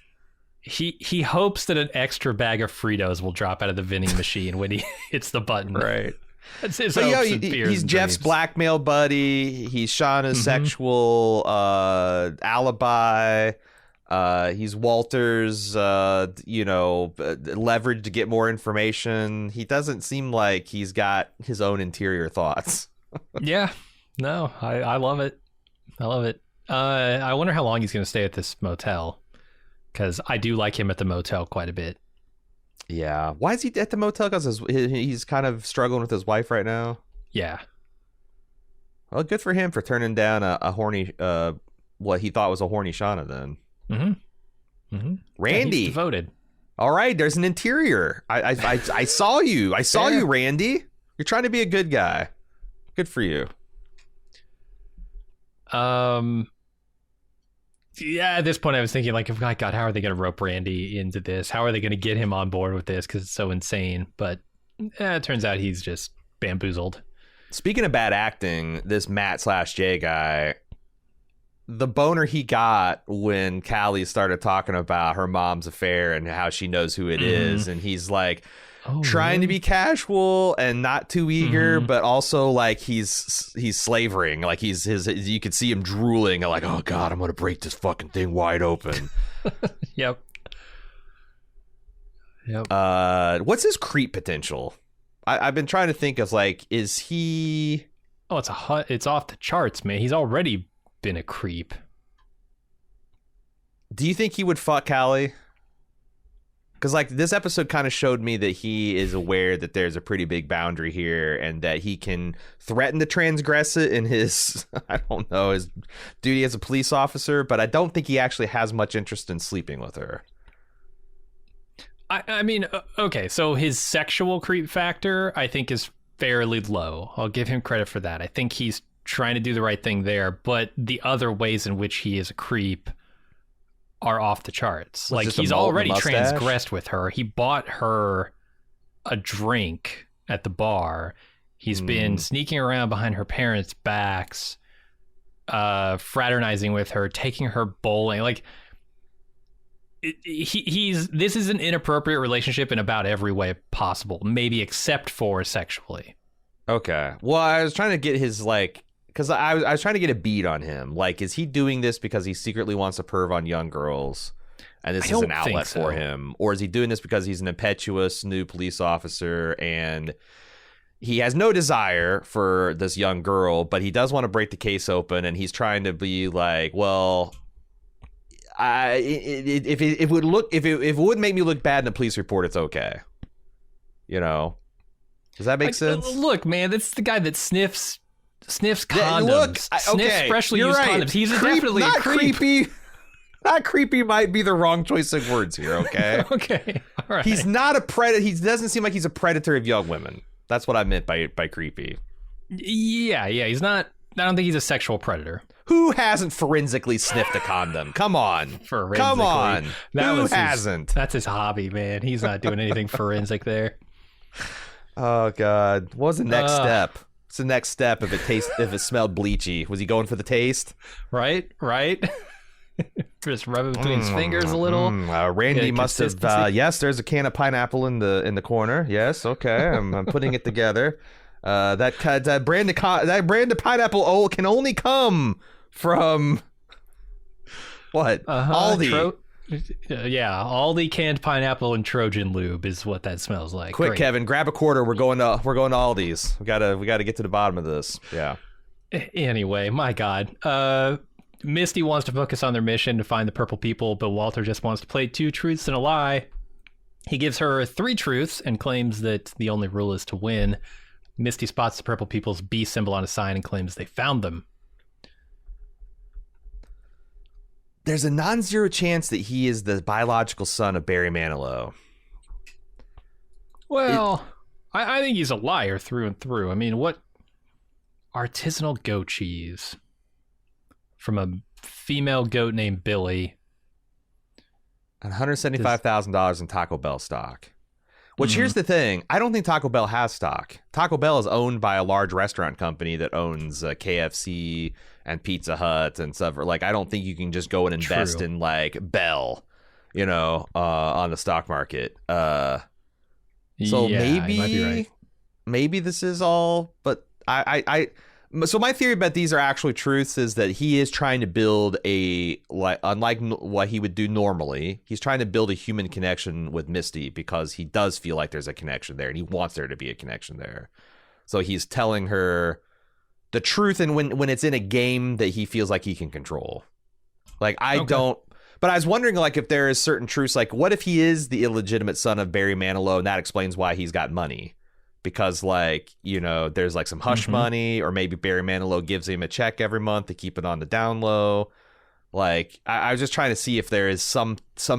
Speaker 2: He hopes that an extra bag of Fritos will drop out of the vending machine when he hits the button. Right. That's his hopes and fears. He's Jeff's blackmail buddy. He's Shawna's sexual alibi. He's Walter's, leverage to get more information. He doesn't seem like he's got his own interior thoughts. Yeah. No, I love it. I love it. I wonder how long he's going to stay at this motel. Because I do like him at the motel quite a bit. Yeah. Why is he at the motel? Because he's kind of struggling with his wife right now. Yeah. Well, good for him for turning down a horny, what he thought was a horny Shawna then.
Speaker 1: Mm-hmm. Mm-hmm.
Speaker 2: Randy.
Speaker 1: Yeah, he's devoted.
Speaker 2: All right, there's an interior. I saw you. I saw you, Randy. You're trying to be a good guy. Good for you.
Speaker 1: Yeah, at this point I was thinking, like, oh my God, how are they going to rope Randy into this? How are they going to get him on board with this? Because it's so insane. But it turns out he's just bamboozled.
Speaker 2: Speaking of bad acting, this Matt/Jay guy, the boner he got when Callie started talking about her mom's affair and how she knows who it is, and he's like trying to be casual and not too eager, but also like he's slavering, like he's you could see him drooling, like, oh God, I'm gonna break this fucking thing wide open.
Speaker 1: Yep.
Speaker 2: What's his creep potential? I've been trying to think of, like, is he?
Speaker 1: Oh, it's off the charts, man. He's already been a creep.
Speaker 2: Do you think he would fuck Callie? Because, like, this episode kind of showed me that he is aware that there's a pretty big boundary here and that he can threaten to transgress it in his, I don't know, his duty as a police officer, but I don't think he actually has much interest in sleeping with her.
Speaker 1: I mean, okay, so his sexual creep factor, I think, is fairly low. I'll give him credit for that. I think he's trying to do the right thing there, but the other ways in which he is a creep are off the charts. Like, he's already transgressed with her. He bought her a drink at the bar. He's been sneaking around behind her parents' backs, fraternizing with her, taking her bowling. Like, this is an inappropriate relationship in about every way possible, maybe except for sexually.
Speaker 2: Okay. Well, I was trying to get his, like, because I was trying to get a beat on him. Like, is he doing this because he secretly wants to perv on young girls and this is an outlet for him? Or is he doing this because he's an impetuous new police officer and he has no desire for this young girl, but he does want to break the case open, and he's trying to be like, well, if it would make me look bad in a police report, it's okay. You know? Does that make sense?
Speaker 1: Look, man, that's the guy that sniffs condoms.
Speaker 2: Yeah, look,
Speaker 1: sniffs freshly used condoms. He's definitely a creep.
Speaker 2: Creepy. Not creepy might be the wrong choice of words here, okay?
Speaker 1: Okay, all right.
Speaker 2: He's not a predator. He doesn't seem like he's a predator of young women. That's what I meant by creepy.
Speaker 1: Yeah, he's not. I don't think he's a sexual predator.
Speaker 2: Who hasn't forensically sniffed a condom? Come on. Come on. Who hasn't?
Speaker 1: That's his hobby, man. He's not doing anything forensic there.
Speaker 2: Oh, God. What was the next step? What's the next step if it smelled bleachy? Was he going for the taste?
Speaker 1: Right. Just rub it between his fingers a little.
Speaker 2: Randy must have. Yes, there's a can of pineapple in the corner. Yes, okay. I'm putting it together. That brand of pineapple can only come from what? Aldi.
Speaker 1: Aldi canned pineapple and Trojan lube is what that smells like.
Speaker 2: Quick,
Speaker 1: Great.
Speaker 2: Kevin, grab a quarter. We're going to Aldi's. We gotta get to the bottom of this. Yeah.
Speaker 1: Anyway, my God. Misty wants to focus on their mission to find the purple people, but Walter just wants to play 2 truths and a lie. He gives her 3 truths and claims that the only rule is to win. Misty spots the purple people's B symbol on a sign and claims they found them.
Speaker 2: There's a non-zero chance that he is the biological son of Barry Manilow.
Speaker 1: Well, I think he's a liar through and through. I mean, what artisanal goat cheese from a female goat named Billy.
Speaker 2: And $175,000 in Taco Bell stock. Which, here's the thing. I don't think Taco Bell has stock. Taco Bell is owned by a large restaurant company that owns KFC and Pizza Hut and stuff. Like, I don't think you can just go and invest in, like, Bell, on the stock market. So maybe this is all, but so my theory about these are actually truths is that he is trying to build unlike what he would do normally, he's trying to build a human connection with Misty because he does feel like there's a connection there and he wants there to be a connection there. So he's telling her the truth, and when it's in a game that he feels like he can control. Like, but I was wondering, like, if there is certain truths, like, what if he is the illegitimate son of Barry Manilow and that explains why he's got money? because like, you know, there's like some hush money, or maybe Barry Manilow gives him a check every month to keep it on the down low. Like, I was just trying to see if there is some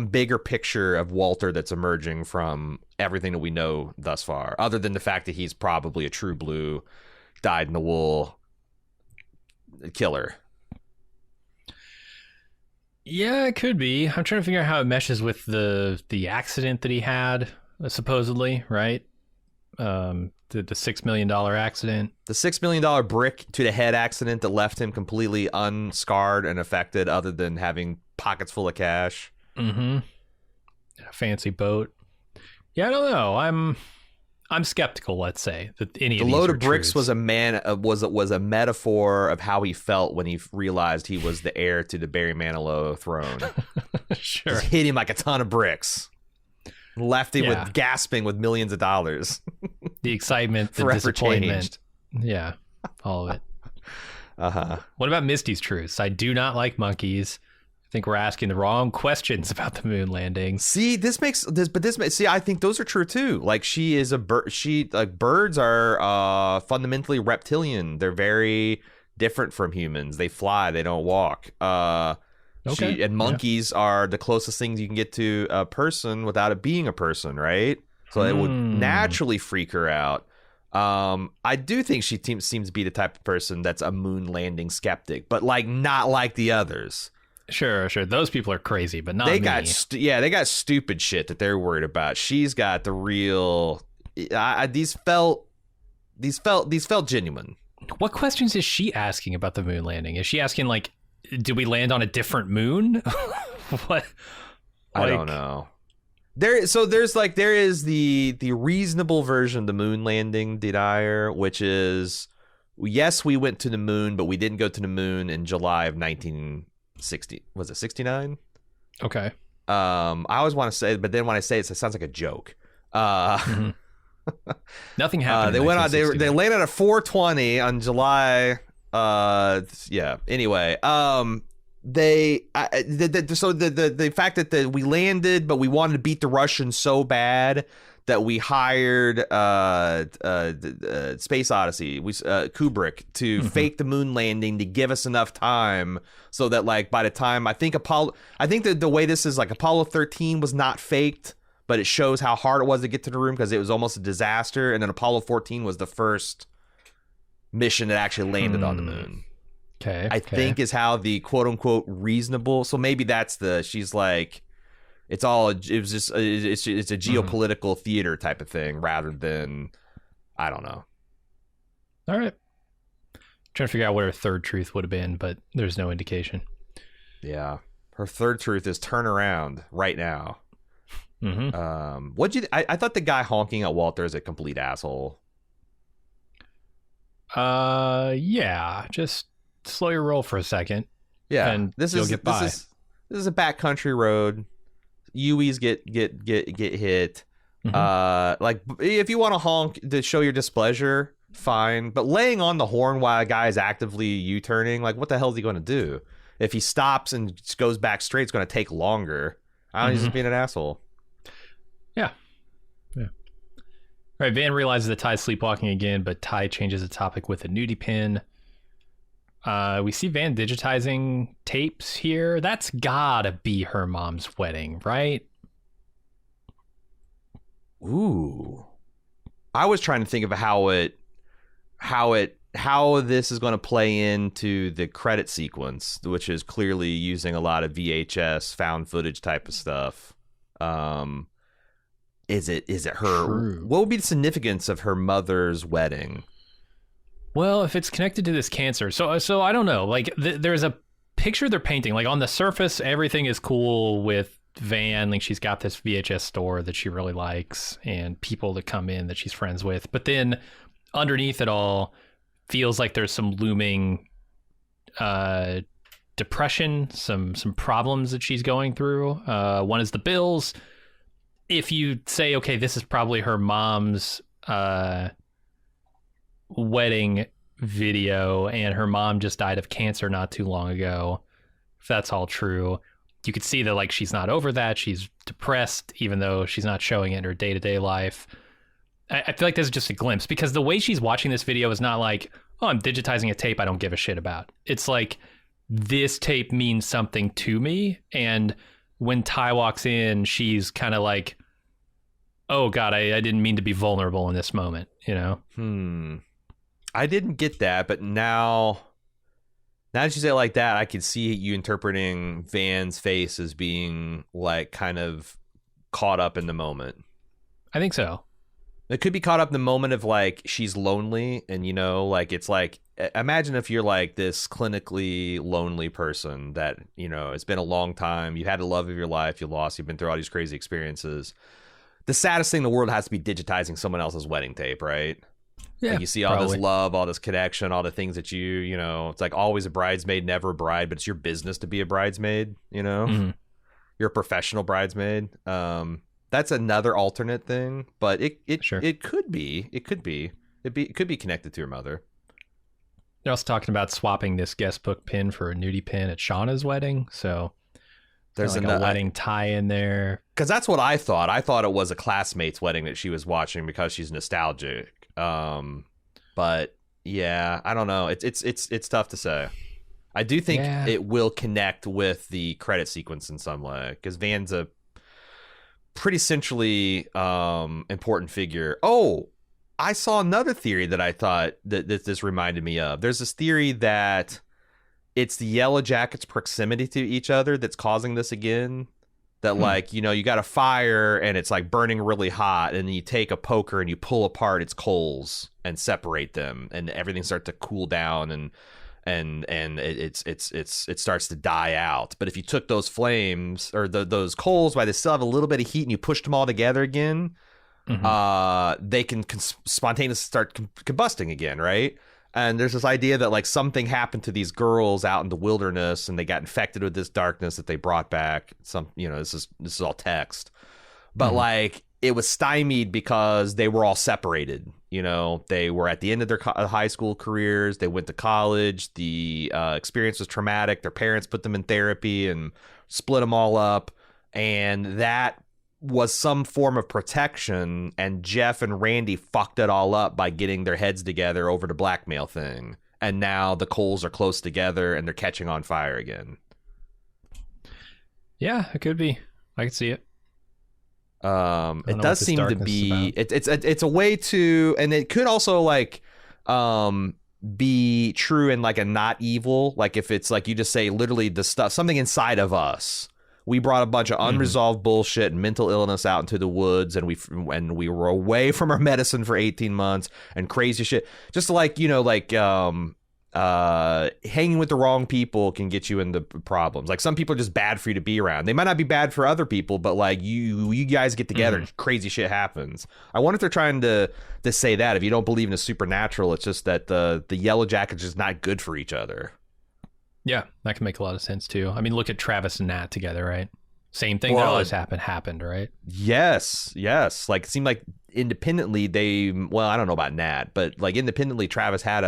Speaker 2: bigger picture of Walter that's emerging from everything that we know thus far, other than the fact that he's probably a true blue, dyed-in-the-wool killer.
Speaker 1: Yeah, it could be. I'm trying to figure out how it meshes with the accident that he had, supposedly, right? The $6 million accident. The
Speaker 2: $6 million brick to the head accident that left him completely unscarred and affected, other than having pockets full of cash.
Speaker 1: Mm-hmm. A fancy boat. Yeah, I don't know. I'm skeptical, let's say, that any of these
Speaker 2: load
Speaker 1: are
Speaker 2: of bricks
Speaker 1: truths.
Speaker 2: was a metaphor of how he felt when he realized he was the heir to the Barry Manilow throne.
Speaker 1: Sure.
Speaker 2: Just hit him like a ton of bricks. Left him with gasping with millions of dollars.
Speaker 1: The excitement, the
Speaker 2: Forever
Speaker 1: disappointment.
Speaker 2: changed.
Speaker 1: Yeah, all of it.
Speaker 2: Uh-huh.
Speaker 1: What about Misty's truths? I do not like monkeys. I think we're asking the wrong questions about the moon landing.
Speaker 2: See, I think those are true too. Like, she is a bird. Birds are fundamentally reptilian. They're very different from humans. They fly, they don't walk.
Speaker 1: Okay.
Speaker 2: And monkeys are the closest things you can get to a person without it being a person, right? So it would naturally freak her out. I do think she seems to be the type of person that's a moon landing skeptic, but like not like the others.
Speaker 1: Sure. Those people are crazy, but not
Speaker 2: they
Speaker 1: me.
Speaker 2: They got stupid shit that they're worried about. She's got the real. These felt genuine.
Speaker 1: What questions is she asking about the moon landing? Is she asking like, did we land on a different moon? What?
Speaker 2: I don't know. There is the reasonable version of the moon landing denier, which is, yes, we went to the moon, but we didn't go to the moon in July of 1960. Was it 69?
Speaker 1: Okay.
Speaker 2: I always want to say, but then when I say it, it sounds like a joke.
Speaker 1: Nothing happened.
Speaker 2: They went on. They landed at 4:20 on July. Yeah. Anyway, the fact that we landed, but we wanted to beat the Russians so bad that we hired Space Odyssey, Kubrick, to fake the moon landing to give us enough time so that, like, by the time I think that the way this is, like, Apollo 13 was not faked, but it shows how hard it was to get to the room because it was almost a disaster, and then Apollo 14 was the first mission that actually landed on the moon.
Speaker 1: Okay.
Speaker 2: I think is how the quote unquote reasonable. So maybe that's she's like, it's a geopolitical theater type of thing rather than, I don't know.
Speaker 1: All right. Trying to figure out what her third truth would have been, but there's no indication.
Speaker 2: Yeah. Her third truth is turn around right now.
Speaker 1: Mm-hmm.
Speaker 2: I thought the guy honking at Walter is a complete asshole.
Speaker 1: Yeah, just slow your roll for a second.
Speaker 2: Yeah,
Speaker 1: and you'll get by.
Speaker 2: This is a backcountry road. Uis get hit. Like, if you want to honk to show your displeasure, fine. But laying on the horn while a guy is actively U-turning, like, what the hell is he going to do? If he stops and just goes back straight, it's going to take longer. I don't know, he's just being an asshole.
Speaker 1: Yeah. All right, Van realizes that Ty's sleepwalking again, but Ty changes the topic with a nudie pin. We see Van digitizing tapes here. That's gotta be her mom's wedding, right?
Speaker 2: Ooh. I was trying to think of how this is going to play into the credit sequence, which is clearly using a lot of VHS found footage type of stuff. Is it her?
Speaker 1: True.
Speaker 2: What would be the significance of her mother's wedding?
Speaker 1: Well, if it's connected to this cancer, so I don't know. Like, there's a picture they're painting. Like, on the surface, everything is cool with Van. Like, she's got this VHS store that she really likes, and people that come in that she's friends with. But then, underneath it all, feels like there's some looming depression, some problems that she's going through. One is the bills. If you say, okay, this is probably her mom's wedding video, and her mom just died of cancer not too long ago, if that's all true, you could see that, like, she's not over that. She's depressed, even though she's not showing it in her day-to-day life. I feel like this is just a glimpse, because the way she's watching this video is not like, oh, I'm digitizing a tape I don't give a shit about. It's like, this tape means something to me. And when Ty walks in, she's kind of like, oh God, I didn't mean to be vulnerable in this moment, you know?
Speaker 2: I didn't get that, but now that you say it like that, I could see you interpreting Van's face as being like kind of caught up in the moment.
Speaker 1: I think so.
Speaker 2: It could be caught up in the moment of like she's lonely, and you know, like it's like, imagine if you're like this clinically lonely person that, you know, it's been a long time, you had the love of your life, you lost, you've been through all these crazy experiences. The saddest thing in the world has to be digitizing someone else's wedding tape, right?
Speaker 1: Yeah,
Speaker 2: like you see all this love, all this connection, all the things that you know, it's like always a bridesmaid, never a bride, but it's your business to be a bridesmaid, you know? Mm-hmm. You're a professional bridesmaid. That's another alternate thing, but it could be connected to your mother.
Speaker 1: They're also talking about swapping this guest book pin for a nudie pin at Shawna's wedding, so there's like a wedding tie in there.
Speaker 2: Because that's what I thought. I thought it was a classmate's wedding that she was watching because she's nostalgic. But yeah, I don't know. It's tough to say. I do think it will connect with the credit sequence in some way, because Van's a pretty centrally important figure. Oh, I saw another theory that I thought that this reminded me of. There's this theory that it's the Yellowjackets' proximity to each other that's causing this again. That like, you know, you got a fire and it's like burning really hot, and then you take a poker and you pull apart its coals and separate them, and everything starts to cool down and it starts to die out. But if you took those flames or those coals while they still have a little bit of heat and you pushed them all together again, they can spontaneously start combusting again, right? And there's this idea that like something happened to these girls out in the wilderness, and they got infected with this darkness that they brought back. Some, you know, this is all text, but like it was stymied because they were all separated. You know, they were at the end of their high school careers. They went to college. The experience was traumatic. Their parents put them in therapy and split them all up. And that was some form of protection. And Jeff and Randy fucked it all up by getting their heads together over the blackmail thing. And now the coals are close together and they're catching on fire again.
Speaker 1: Yeah, it could be. I could see it.
Speaker 2: It does seem to be it's a way to, and it could also like be true in like a not evil, like if it's like you just say literally the stuff, something inside of us, we brought a bunch of unresolved bullshit and mental illness out into the woods, and we were away from our medicine for 18 months and crazy shit, just like, you know, like hanging with the wrong people can get you into problems. Like some people are just bad for you to be around. They might not be bad for other people, but like you guys get together and crazy shit happens. I wonder if they're trying to say that if you don't believe in the supernatural, it's just that the Yellowjackets is not good for each other.
Speaker 1: Yeah, that can make a lot of sense too. I mean, look at Travis and Nat together, right? Same thing that always happened, right? Yes. Like it seemed like independently I don't know about Nat, but like independently Travis had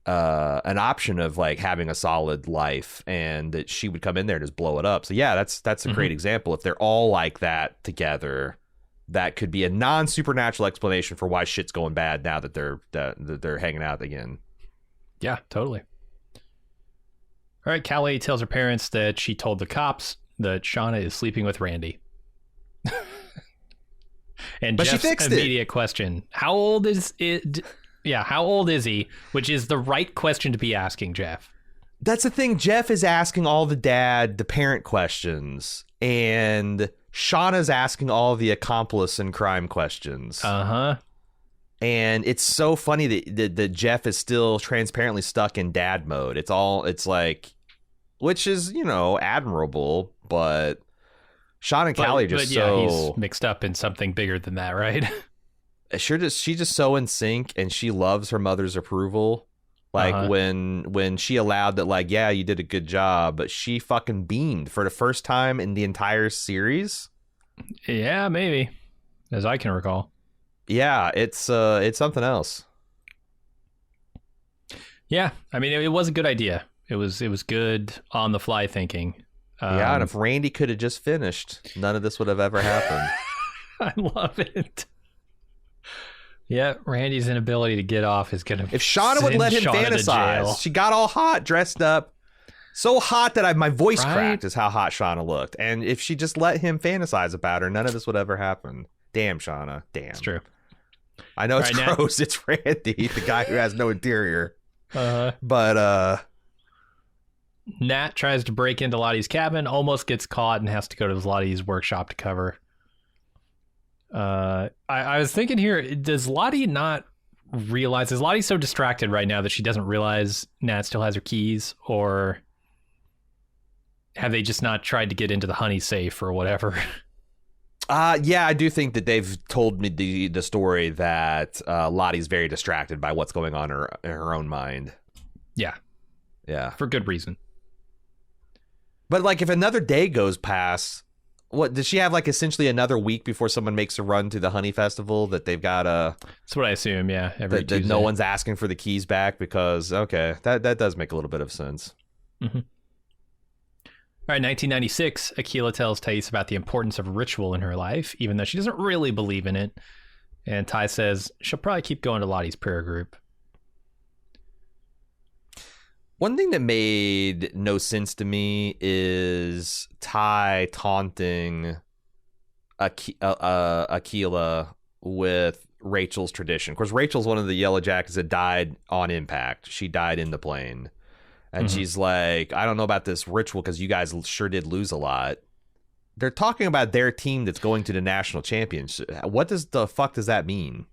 Speaker 1: an option of like having a solid life, and that she would come in there and just blow it up. So yeah, that's a great example. If they're all like that together, that could be a non-supernatural explanation for why shit's going bad now that they're hanging out again. Yeah, totally. All right, Callie tells her parents that she told the cops that Shawna is sleeping with Randy. And but Jeff's she fixed immediate question, how old is it? Yeah, how old is he? Which is the right question to be asking, Jeff. That's the thing. Jeff is asking all the parent questions, and Shawna's asking all the accomplice in crime questions. Uh-huh. And it's so funny that Jeff is still transparently stuck in dad mode. It's like, which is, you know, admirable, but Shawna and Callie just he's mixed up in something bigger than that, right? She's just so in sync, and she loves her mother's approval. Like when she allowed that, like, yeah, you did a good job, but she fucking beamed for the first time in the entire series. Yeah, maybe, as I can recall. Yeah, it's something else. Yeah, I mean, it was a good idea. It was good on the fly thinking. Yeah, and if Randy could have just finished, none of this would have ever happened. I love it. Yeah, Randy's inability to get off is gonna.
Speaker 2: If Shawna would let him fantasize, she got all hot, dressed up, so hot that my voice cracked. Is how hot Shawna looked. And if she just let him fantasize about her, none of this would ever happen. Damn, Shawna. Damn.
Speaker 1: It's true.
Speaker 2: I know it's gross. Nat. It's Randy, the guy who has no interior. But
Speaker 1: Nat tries to break into Lottie's cabin, almost gets caught, and has to go to Lottie's workshop to cover. I was thinking here, does Lottie not realize, is Lottie so distracted right now that she doesn't realize Nat still has her keys, or have they just not tried to get into the honey safe or whatever?
Speaker 2: Yeah, I do think that they've told me the story that Lottie's very distracted by what's going on in her own mind. Yeah,
Speaker 1: for good reason.
Speaker 2: But like, if another day goes past, what does she have, like essentially another week before someone makes a run to the honey festival that they've got
Speaker 1: That's what I assume. Yeah, every
Speaker 2: that no one's asking for the keys back, because okay, that does make a little bit of sense.
Speaker 1: Mm-hmm. All right, 1996, Aquila tells Thais about the importance of ritual in her life, even though she doesn't really believe in it. And Ty says she'll probably keep going to Lottie's prayer group.
Speaker 2: One thing that made no sense to me is Ty taunting Aquila with Rachel's tradition. Of course, Rachel's one of the Yellowjackets that died on impact. She died in the plane. And she's like, I don't know about this ritual because you guys sure did lose a lot. They're talking about their team that's going to the national championship. What the fuck does that mean?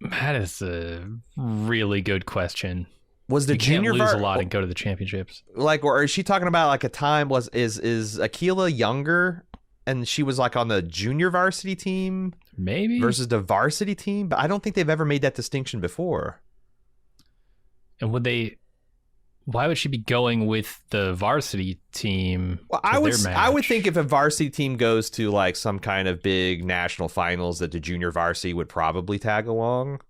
Speaker 1: That is a really good question.
Speaker 2: Was the junior
Speaker 1: lose a lot and go to the championships?
Speaker 2: Like, or is she talking about like a time? Is Aquila younger and she was like on the junior varsity team,
Speaker 1: maybe,
Speaker 2: versus the varsity team? But I don't think they've ever made that distinction before.
Speaker 1: And why would she be going with the varsity team?
Speaker 2: Well, I would think if a varsity team goes to like some kind of big national finals, that the junior varsity would probably tag along.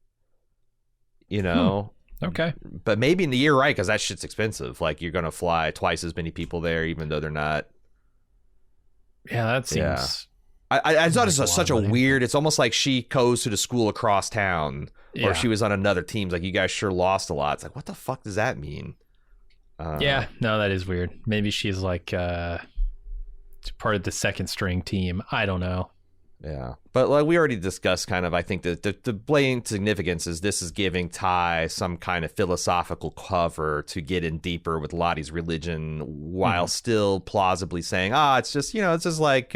Speaker 2: You know?
Speaker 1: Okay.
Speaker 2: But maybe in the year, right? Because that shit's expensive. Like, you're going to fly twice as many people there, even though they're not.
Speaker 1: Yeah, that seems.
Speaker 2: Yeah. I thought it was such a weird. It's almost like she goes to the school across town, or she was on another team. It's like, you guys sure lost a lot. It's like, what the fuck does that mean?
Speaker 1: Yeah, no, that is weird. Maybe she's like part of the second string team. I don't know.
Speaker 2: Yeah, but like we already discussed, kind of, I think that the blatant significance is this is giving Ty some kind of philosophical cover to get in deeper with Lottie's religion, while still plausibly saying, it's just, it's just like,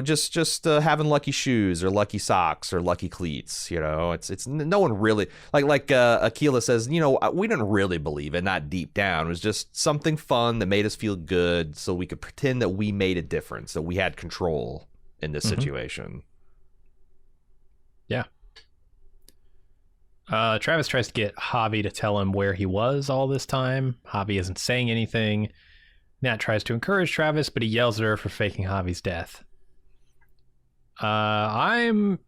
Speaker 2: just having lucky shoes or lucky socks or lucky cleats. It's no one really like Aquila says, we didn't really believe it, not deep down. It was just something fun that made us feel good, so we could pretend that we made a difference, that we had control in this situation.
Speaker 1: Yeah. Travis tries to get Javi to tell him where he was all this time. Javi isn't saying anything. Nat tries to encourage Travis, but he yells at her for faking Javi's death. I'm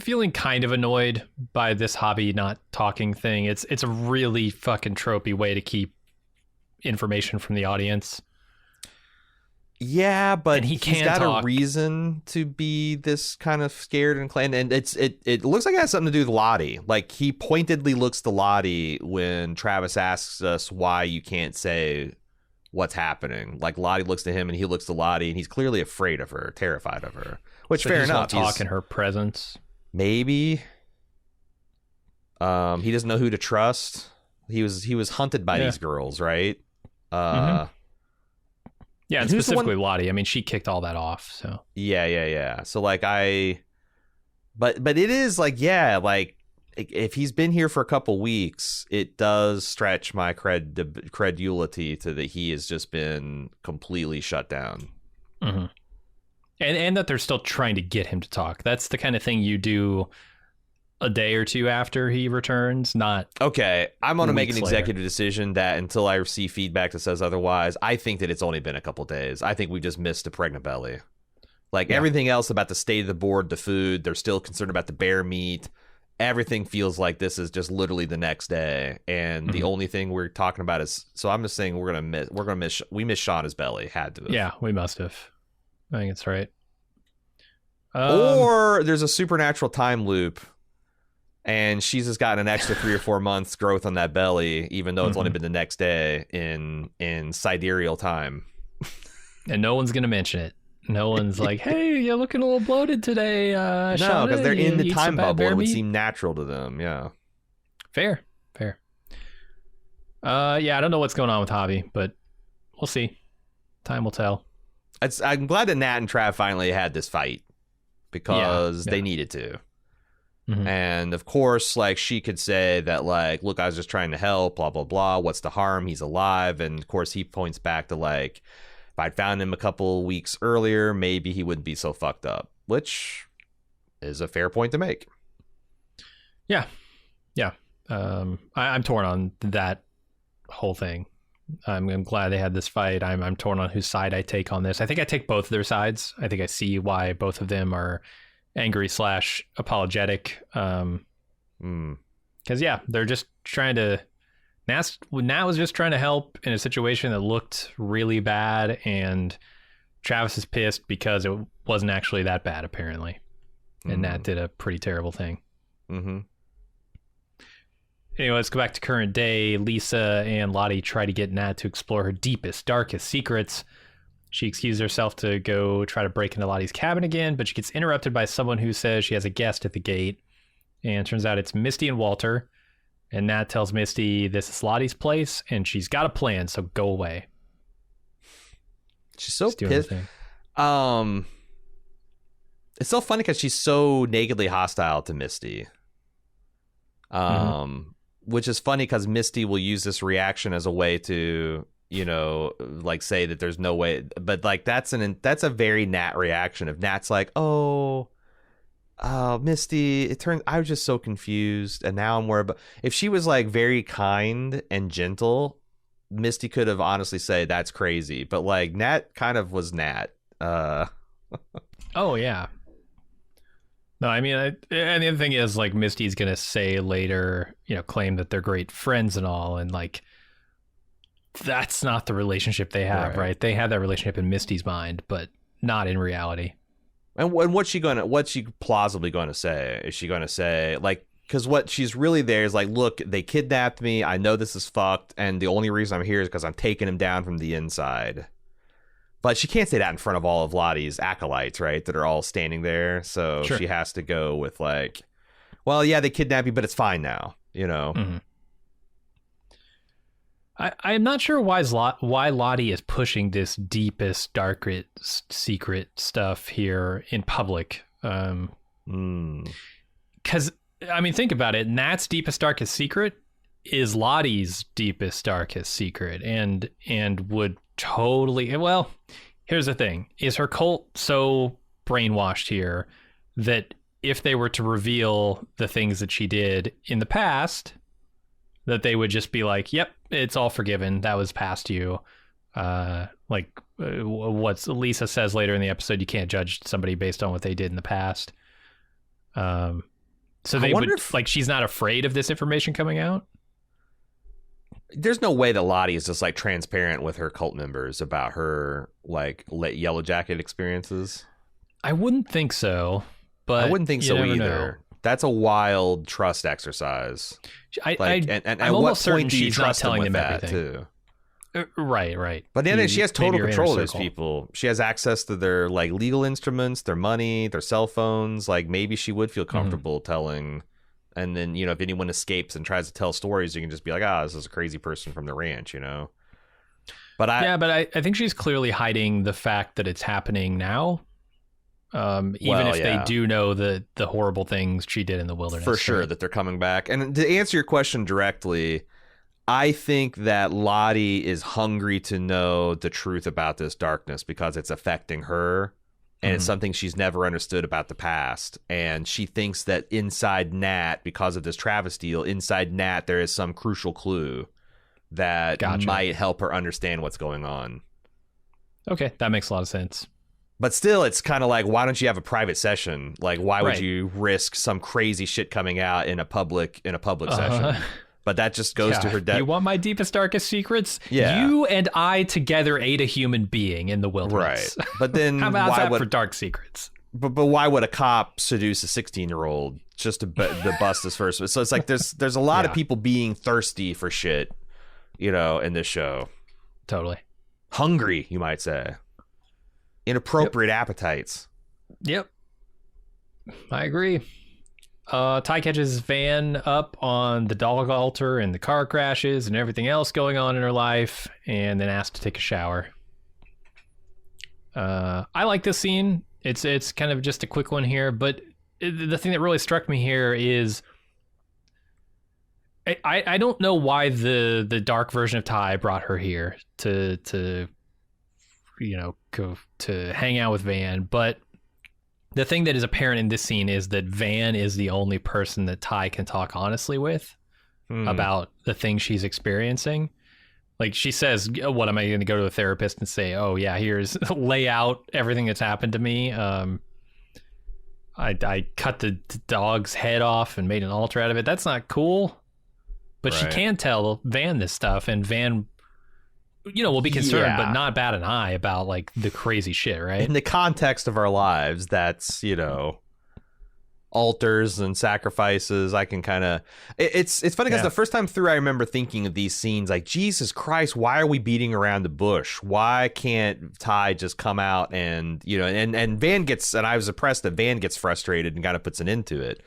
Speaker 1: feeling kind of annoyed by this Javi not talking thing. It's a really fucking tropey way to keep information from the audience.
Speaker 2: Yeah, but
Speaker 1: he's
Speaker 2: got a reason to be this kind of scared and claimed, and it looks like it has something to do with Lottie. Like, he pointedly looks to Lottie when Travis asks us why you can't say what's happening. Like, Lottie looks to him and he looks to Lottie, and he's clearly afraid of her, terrified of her. Which, fair enough.
Speaker 1: Talk in her presence.
Speaker 2: Maybe. He doesn't know who to trust. He was hunted by these girls, right?
Speaker 1: Yeah, and specifically Lottie. I mean, she kicked all that off, so.
Speaker 2: Yeah. So, like, but it is, like, like, if he's been here for a couple weeks, it does stretch my credulity to that he has just been completely shut down.
Speaker 1: Mm-hmm. And that they're still trying to get him to talk. That's the kind of thing you do a day or two after he returns, not
Speaker 2: okay. I'm going to make an executive
Speaker 1: later.
Speaker 2: decision that until I receive feedback that says otherwise, I think that it's only been a couple days. I think we just missed a pregnant belly. Like, everything else about the state of the board, the food, they're still concerned about the bear meat. Everything feels like this is just literally the next day, and the only thing we're talking about is. So I'm just saying we missed Shawna's belly. Had to have.
Speaker 1: Yeah, we must have. I think it's right.
Speaker 2: Or there's a supernatural time loop, and she's just gotten an extra 3 or 4 months growth on that belly, even though it's only been the next day in sidereal time.
Speaker 1: And no one's gonna mention it. No one's like, "Hey, you're looking a little bloated today."
Speaker 2: No,
Speaker 1: Shawna,
Speaker 2: because they're in the
Speaker 1: you eat
Speaker 2: time
Speaker 1: some bad
Speaker 2: bubble.
Speaker 1: bear
Speaker 2: It would
Speaker 1: meat?
Speaker 2: seem natural to them. Yeah.
Speaker 1: Fair. Yeah, I don't know what's going on with Javi, but we'll see. Time will tell.
Speaker 2: I'm glad that Nat and Trav finally had this fight because they needed to.
Speaker 1: Mm-hmm.
Speaker 2: And of course, like, she could say that, like, look, I was just trying to help, blah, blah, blah. What's the harm? He's alive. And of course, he points back to, like, if I'd found him a couple weeks earlier, maybe he wouldn't be so fucked up, which is a fair point to make.
Speaker 1: Yeah. I'm torn on that whole thing. I'm glad they had this fight. I'm torn on whose side I take on this. I think I take both of their sides. I think I see why both of them are angry / apologetic. Because they're just trying to. Nat was just trying to help in a situation that looked really bad, and Travis is pissed because it wasn't actually that bad, apparently. And Nat did a pretty terrible thing. Anyway, let's go back to current day. Lisa and Lottie try to get Nat to explore her deepest, darkest secrets. She excuses herself to go try to break into Lottie's cabin again, but she gets interrupted by someone who says she has a guest at the gate. And it turns out it's Misty and Walter. And Nat tells Misty this is Lottie's place, and she's got a plan, so go away.
Speaker 2: She's so pissed. It's so funny because she's so nakedly hostile to Misty. Which is funny because Misty will use this reaction as a way to, like, say that there's no way. But, like, that's a very Nat reaction. If Nat's like, oh, Misty, I was just so confused, and now I'm worried about. If she was, like, very kind and gentle, Misty could have honestly said that's crazy. But, like, Nat kind of was Nat.
Speaker 1: Oh yeah. No, I mean, and the other thing is, like, Misty's gonna say later, claim that they're great friends and all, and, like, that's not the relationship they have, right? They have that relationship in Misty's mind, but not in reality.
Speaker 2: And what's she plausibly going to say? Is she going to say, like, because what she's really there is like, look, they kidnapped me. I know this is fucked, and the only reason I'm here is because I'm taking him down from the inside. But she can't say that in front of all of Lottie's acolytes, right? That are all standing there. So she has to go with, like, well, yeah, they kidnapped me, but it's fine now,
Speaker 1: Mm-hmm. I'm not sure why Lottie is pushing this deepest, darkest secret stuff here in public. Because, I mean, think about it. Nat's deepest, darkest secret is Lottie's deepest, darkest secret. And would totally... Well, here's the thing. Is her cult so brainwashed here that if they were to reveal the things that she did in the past, that they would just be like, yep, it's all forgiven. That was past you. What Lisa says later in the episode, you can't judge somebody based on what they did in the past. So they would, like, she's not afraid of this information coming out?
Speaker 2: There's no way that Lottie is just, like, transparent with her cult members about her, like, Yellowjacket experiences.
Speaker 1: I wouldn't think so, but
Speaker 2: I wouldn't think so either.
Speaker 1: Know.
Speaker 2: That's a wild trust exercise.
Speaker 1: I'm almost certain she's not telling them everything. Too? Right.
Speaker 2: But then she has total control of those people. She has access to their, like, legal instruments, their money, their cell phones. Like, maybe she would feel comfortable telling. And then, if anyone escapes and tries to tell stories, you can just be like, this is a crazy person from the ranch, But
Speaker 1: I think she's clearly hiding the fact that it's happening now. Even if they do know the horrible things she did in the wilderness.
Speaker 2: For sure, that they're coming back. And to answer your question directly, I think that Lottie is hungry to know the truth about this darkness because it's affecting her. And it's something she's never understood about the past. And she thinks that inside Nat, because of this Travis deal, inside Nat, there is some crucial clue that might help her understand what's going on. Okay, that makes a lot of sense. But still, it's kind of like, why don't you have a private session? Like, why would you risk some crazy shit coming out in a public session? But that just goes to her death. You want my deepest, darkest secrets? Yeah. You and I together ate a human being in the wilderness. Right. But then, how about that for dark secrets? But why would a cop seduce a 16-year-old just to bust his first? So it's like there's a lot of people being thirsty for shit, in this show.
Speaker 1: Totally.
Speaker 2: Hungry, you might say. Inappropriate appetites.
Speaker 1: Yep. I agree. Ty catches Van up on the dog altar and the car crashes and everything else going on in her life, and then asks to take a shower. I like this scene. It's kind of just a quick one here, but the thing that really struck me here is I don't know why the dark version of Ty brought her here to hang out with Van, but the thing that is apparent in this scene is that Van is the only person that Ty can talk honestly with about the things she's experiencing. Like, she says, what am I going to go to a therapist and say, oh yeah, here's lay out everything that's happened to me. I cut the dog's head off and made an altar out of it. That's not cool. But she can tell Van this stuff, and Van, will be concerned, but not bat an eye about like the crazy shit, right?
Speaker 2: In the context of our lives, that's, altars and sacrifices. I can kind of it's funny because the first time through I remember thinking of these scenes like, Jesus Christ, why are we beating around the bush? Why can't Ty just come out and and Van gets, and I was impressed that Van gets frustrated and kind of puts an end to it.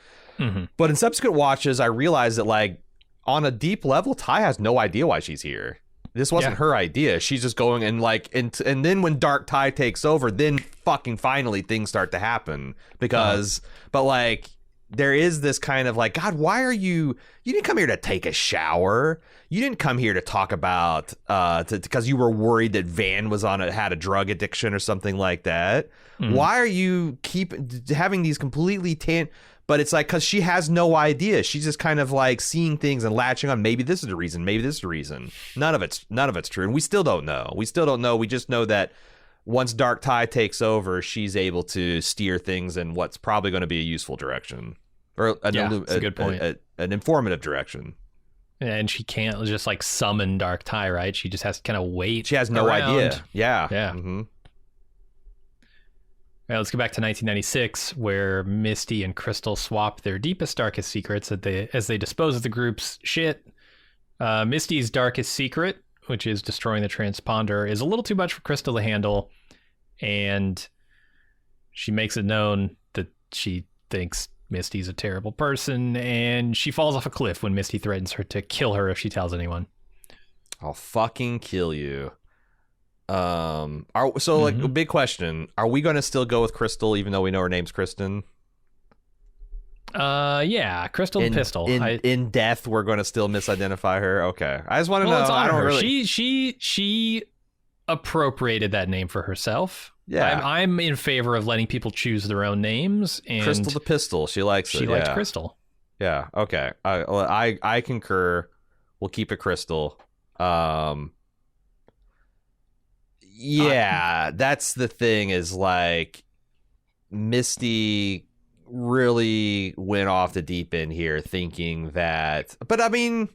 Speaker 2: But in subsequent watches I realized that, like, on a deep level, Ty has no idea why she's here. This wasn't her idea. She's just going and like, and then when Dark Ty takes over, then fucking finally things start to happen because, but like, there is this kind of like, God, why are you didn't come here to take a shower. You didn't come here to talk about, because you were worried that Van had a drug addiction or something like that. Why are you having these completely but it's like, because she has no idea. She's just kind of like seeing things and latching on. Maybe this is the reason. Maybe this is the reason. None of it's true. And we still don't know. We just know that once Dark Ty takes over, she's able to steer things in what's probably going to be a useful direction. Or that's a good point. An informative direction.
Speaker 1: And she can't just like summon Dark Ty, right? She just has to kind of wait.
Speaker 2: She has no idea. Yeah.
Speaker 1: Mm-hmm. All right, let's go back to 1996, where Misty and Crystal swap their deepest, darkest secrets as they dispose of the group's shit. Misty's darkest secret, which is destroying the transponder, is a little too much for Crystal to handle, and she makes it known that she thinks Misty's a terrible person, and she falls off a cliff when Misty threatens her to kill her if she tells anyone.
Speaker 2: I'll fucking kill you. A big question: are we going to still go with Crystal, even though we know her name's Kristen?
Speaker 1: Yeah, Crystal the Pistol.
Speaker 2: In death, we're going to still misidentify her. Okay, I just want to know.
Speaker 1: I don't really. She appropriated that name for herself.
Speaker 2: Yeah,
Speaker 1: I'm in favor of letting people choose their own names. And
Speaker 2: Crystal the Pistol. She likes it.
Speaker 1: She likes Crystal.
Speaker 2: Yeah. Okay. I concur. We'll keep it Crystal. Yeah, that's the thing, is like Misty really went off the deep end here thinking that, but I mean,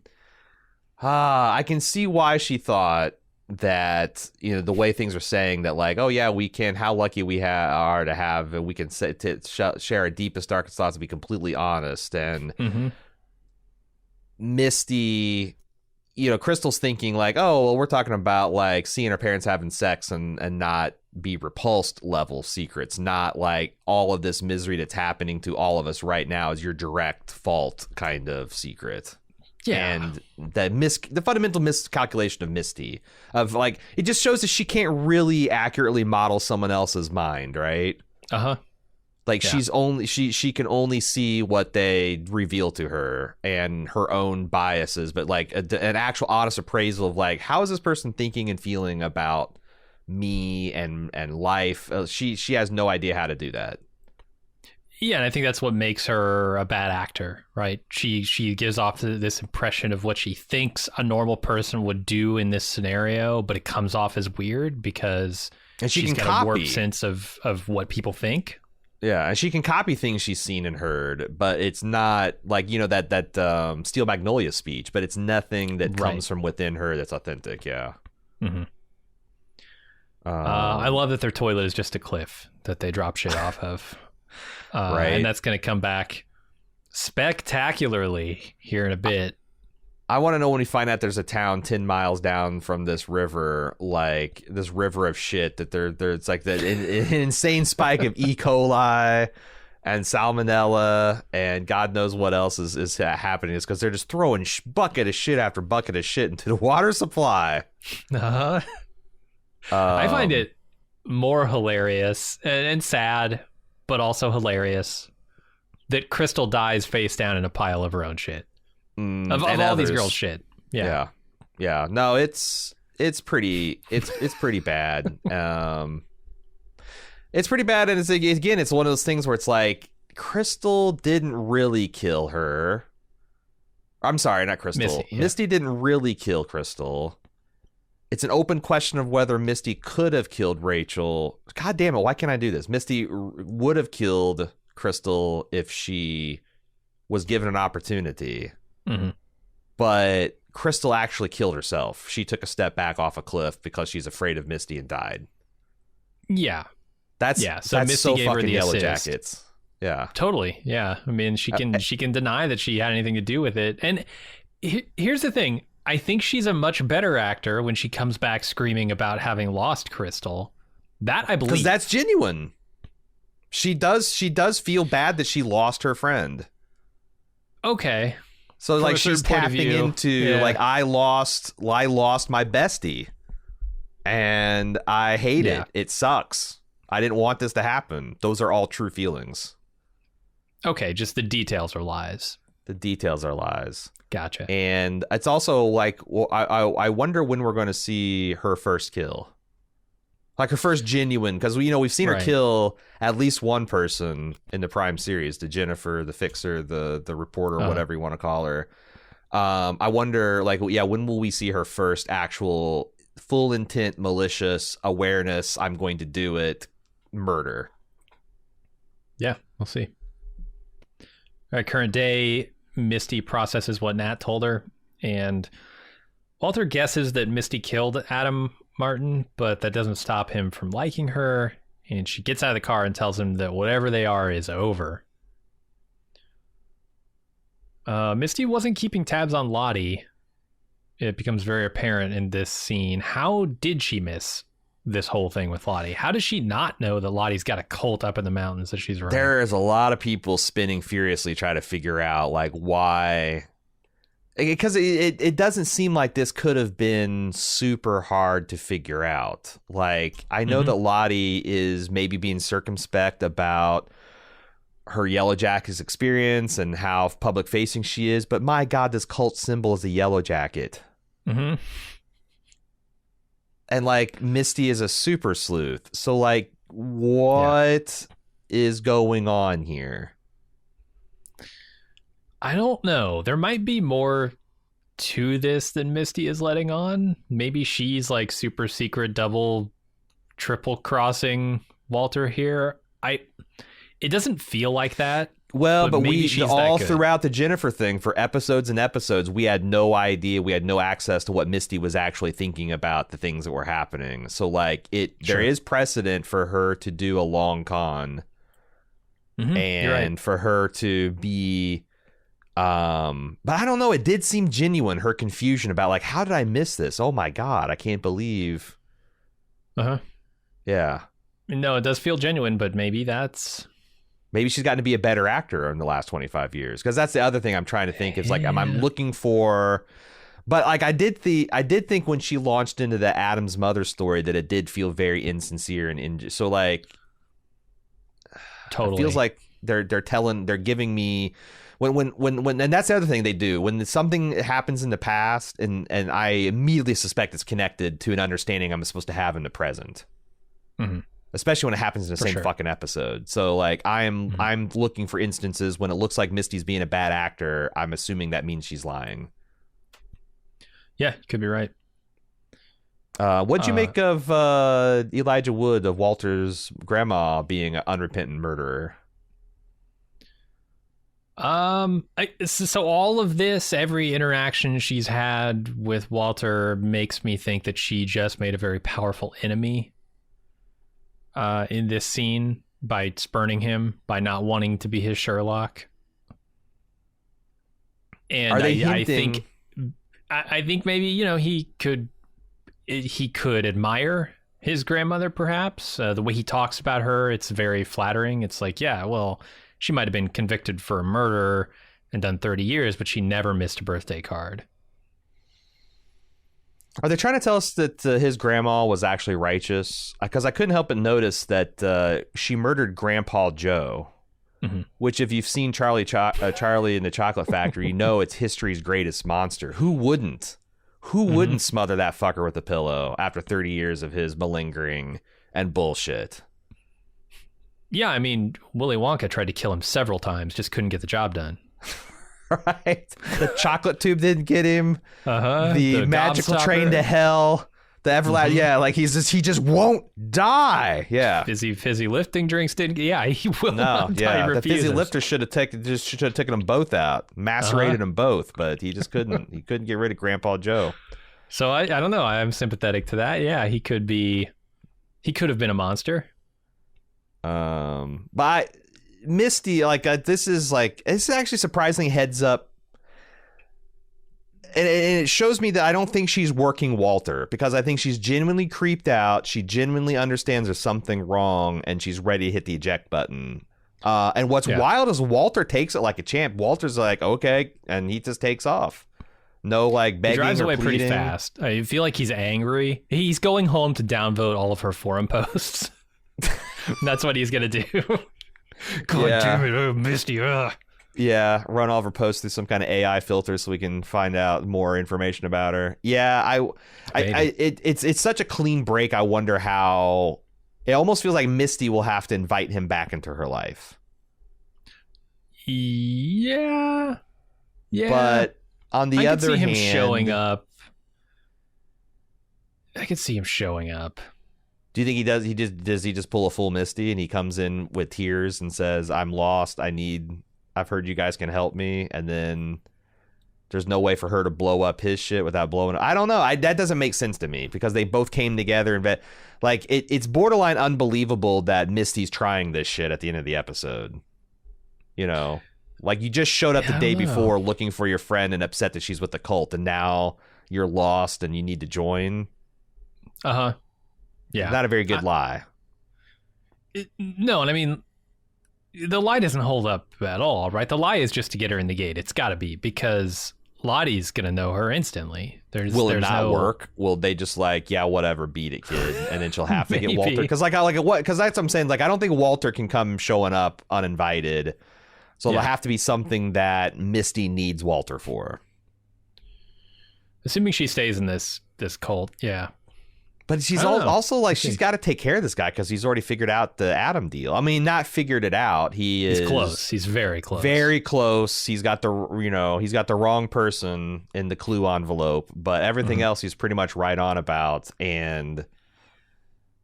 Speaker 2: I can see why she thought that, the way things are saying that, like, oh yeah, we can, how lucky we are to have, we can share our deepest, darkest thoughts and be completely honest. And Misty, Crystal's thinking like, oh, well, we're talking about like seeing our parents having sex and not be repulsed level secrets, not like all of this misery that's happening to all of us right now is your direct fault kind of secret. Yeah. And the fundamental miscalculation of Misty, of like, it just shows that she can't really accurately model someone else's mind, right? Like, she's only she can only see what they reveal to her and her own biases, but like an actual honest appraisal of like, how is this person thinking and feeling about me and life? She has no idea how to do that.
Speaker 1: Yeah, and I think that's what makes her a bad actor, right? She gives off this impression of what she thinks a normal person would do in this scenario, but it comes off as weird because she's got a warped sense of what people think.
Speaker 2: Yeah, and she can copy things she's seen and heard, but it's not like, that Steel Magnolia speech, but it's nothing that comes from within her that's authentic, yeah.
Speaker 1: I love that their toilet is just a cliff that they drop shit off of.
Speaker 2: Right.
Speaker 1: And that's going to come back spectacularly here in a bit.
Speaker 2: I want to know when we find out there's a town 10 miles down from this river, like this river of shit that it's like an insane spike of E. coli and salmonella and God knows what else is happening. Is because they're just throwing bucket of shit after bucket of shit into the water supply.
Speaker 1: I find it more hilarious and sad, but also hilarious that Crystal dies face down in a pile of her own shit. Of all these girls' shit. Yeah. No, it's pretty bad. It's pretty bad, and it's one of those things where it's like Crystal didn't really kill her. I'm sorry, not Crystal. Misty didn't really kill Crystal. It's an open question of whether Misty could have killed Rachel. God damn it, why can't I do this? Misty would have killed Crystal if she was given an opportunity. Mm-hmm.
Speaker 2: But Crystal actually killed herself. She took a step back off a cliff because she's afraid of Misty and died.
Speaker 1: Yeah.
Speaker 2: So Misty
Speaker 1: so
Speaker 2: gave
Speaker 1: her the
Speaker 2: Yellowjackets. Yeah.
Speaker 1: Totally. Yeah. I mean, she can deny that she had anything to do with it. And here's the thing. I think she's a much better actor when she comes back screaming about having lost Crystal. That I believe.
Speaker 2: Because that's genuine. She does feel bad that she lost her friend.
Speaker 1: Okay.
Speaker 2: So like she's tapping into like I lost my bestie and I hate it. It sucks. I didn't want this to happen. Those are all true feelings.
Speaker 1: Okay, just the details are lies.
Speaker 2: The details are lies.
Speaker 1: Gotcha.
Speaker 2: And it's also like, well, I wonder when we're going to see her first kill. Like her first genuine, because we've seen her kill at least one person in the Prime series, the Jennifer, the Fixer, the reporter, whatever you want to call her. I wonder, like, when will we see her first actual full intent, malicious awareness? I'm going to do it. Murder.
Speaker 1: Yeah, we'll see. All right, current day, Misty processes what Nat told her, and Walter guesses that Misty killed Adam Martin, but that doesn't stop him from liking her, and she gets out of the car and tells him that whatever they are is over. Misty wasn't keeping tabs on Lottie. It becomes very apparent in this scene. How did she miss this whole thing with Lottie? How does she not know that Lottie's got a cult up in the mountains that she's running?
Speaker 2: There's a lot of people spinning furiously trying to figure out like why. Because it doesn't seem like this could have been super hard to figure out. Like, I know that Lottie is maybe being circumspect about her Yellowjackets experience and how public facing she is, but my God, this cult symbol is a yellow jacket.
Speaker 1: Mm-hmm.
Speaker 2: And like Misty is a super sleuth. So like, what is going on here?
Speaker 1: I don't know. There might be more to this than Misty is letting on. Maybe she's like super secret double, triple crossing Walter here. It doesn't feel like that.
Speaker 2: Well, but we all throughout the Jennifer thing for episodes and episodes, we had no idea. We had no access to what Misty was actually thinking about the things that were happening. So like there is precedent for her to do a long con and for her to be but I don't know, it did seem genuine, her confusion about like, how did I miss this? Oh my God, I can't believe. Yeah.
Speaker 1: No, it does feel genuine, but maybe
Speaker 2: she's gotten to be a better actor in the last 25 years. Because that's the other thing I'm trying to think is like, I'm looking for. But like, I did think when she launched into the Adam's mother story that it did feel very insincere and so like.
Speaker 1: Totally.
Speaker 2: It feels like they're giving me. When and that's the other thing they do when something happens in the past and I immediately suspect it's connected to an understanding I'm supposed to have in the present, especially when it happens in the same fucking episode. So like I'm looking for instances when it looks like Misty's being a bad actor. I'm assuming that means she's lying.
Speaker 1: Yeah, you could be right.
Speaker 2: What'd you make of Elijah Wood of Walter's grandma being an unrepentant murderer?
Speaker 1: So all of this, every interaction she's had with Walter makes me think that she just made a very powerful enemy in this scene by spurning him, by not wanting to be his Sherlock. And
Speaker 2: Are they
Speaker 1: hinting? I
Speaker 2: I
Speaker 1: think maybe, you know, he could admire his grandmother, perhaps. The way he talks about her, it's very flattering. It's like, yeah, well, she might have been convicted for a murder and done 30 years, but she never missed a birthday card.
Speaker 2: Are they trying to tell us that his grandma was actually righteous? Because I couldn't help but notice that she murdered Grandpa Joe, which if you've seen Charlie in the Chocolate Factory, you know it's history's greatest monster. Who wouldn't? Who wouldn't smother that fucker with a pillow after 30 years of his malingering and bullshit?
Speaker 1: Yeah, I mean, Willy Wonka tried to kill him several times, just couldn't get the job done.
Speaker 2: Right? The chocolate tube didn't get him. The magical train to hell. The everlasting. Yeah, like he just won't die. Yeah.
Speaker 1: Fizzy lifting drinks didn't. Yeah, he will not die.
Speaker 2: Yeah, the fizzy lifter should have taken them both out, macerated them both, but he just couldn't. He couldn't get rid of Grandpa Joe.
Speaker 1: So I don't know. I'm sympathetic to that. Yeah, he could have been a monster.
Speaker 2: But Misty, this is actually surprisingly heads up. And it shows me that I don't think she's working Walter, because I think she's genuinely creeped out. She genuinely understands there's something wrong, and she's ready to hit the eject button. And what's wild is Walter takes it like a champ. Walter's like, okay, and he just takes off. No, begging
Speaker 1: he drives
Speaker 2: or
Speaker 1: away
Speaker 2: pleading.
Speaker 1: Pretty fast. I feel like he's angry. He's going home to downvote all of her forum posts. That's what he's going to do. God damn it, oh, Misty, ugh.
Speaker 2: Yeah, run all of her posts through some kind of AI filter so we can find out more information about her. Yeah, it's such a clean break. I wonder how it almost feels like Misty will have to invite him back into her life.
Speaker 1: Yeah.
Speaker 2: But on the other hand,
Speaker 1: showing up. I could see him showing up.
Speaker 2: Do you think he does? Does he just pull a full Misty and he comes in with tears and says, "I'm lost. I've heard you guys can help me," and then there's no way for her to blow up his shit without blowing up. I don't know. That doesn't make sense to me, because they both came together and it's borderline unbelievable that Misty's trying this shit at the end of the episode. You know, you just showed up the day before looking for your friend and upset that she's with the cult, and now you're lost and you need to join. Yeah, not a very good lie.
Speaker 1: No, and I mean, the lie doesn't hold up at all, right? The lie is just to get her in the gate. It's got to be, because Lottie's going to know her instantly.
Speaker 2: Will it not work? Will they just whatever, beat it, kid, and then she'll have to get Walter? Because because that's what I'm saying. I don't think Walter can come showing up uninvited. So there'll have to be something that Misty needs Walter for.
Speaker 1: Assuming she stays in this cult, yeah.
Speaker 2: But she's also she's got to take care of this guy, because he's already figured out the Adam deal. I mean, not figured it out. He's
Speaker 1: close. He's very close.
Speaker 2: Very close. He's got the wrong person in the clue envelope, but everything else he's pretty much right on about. And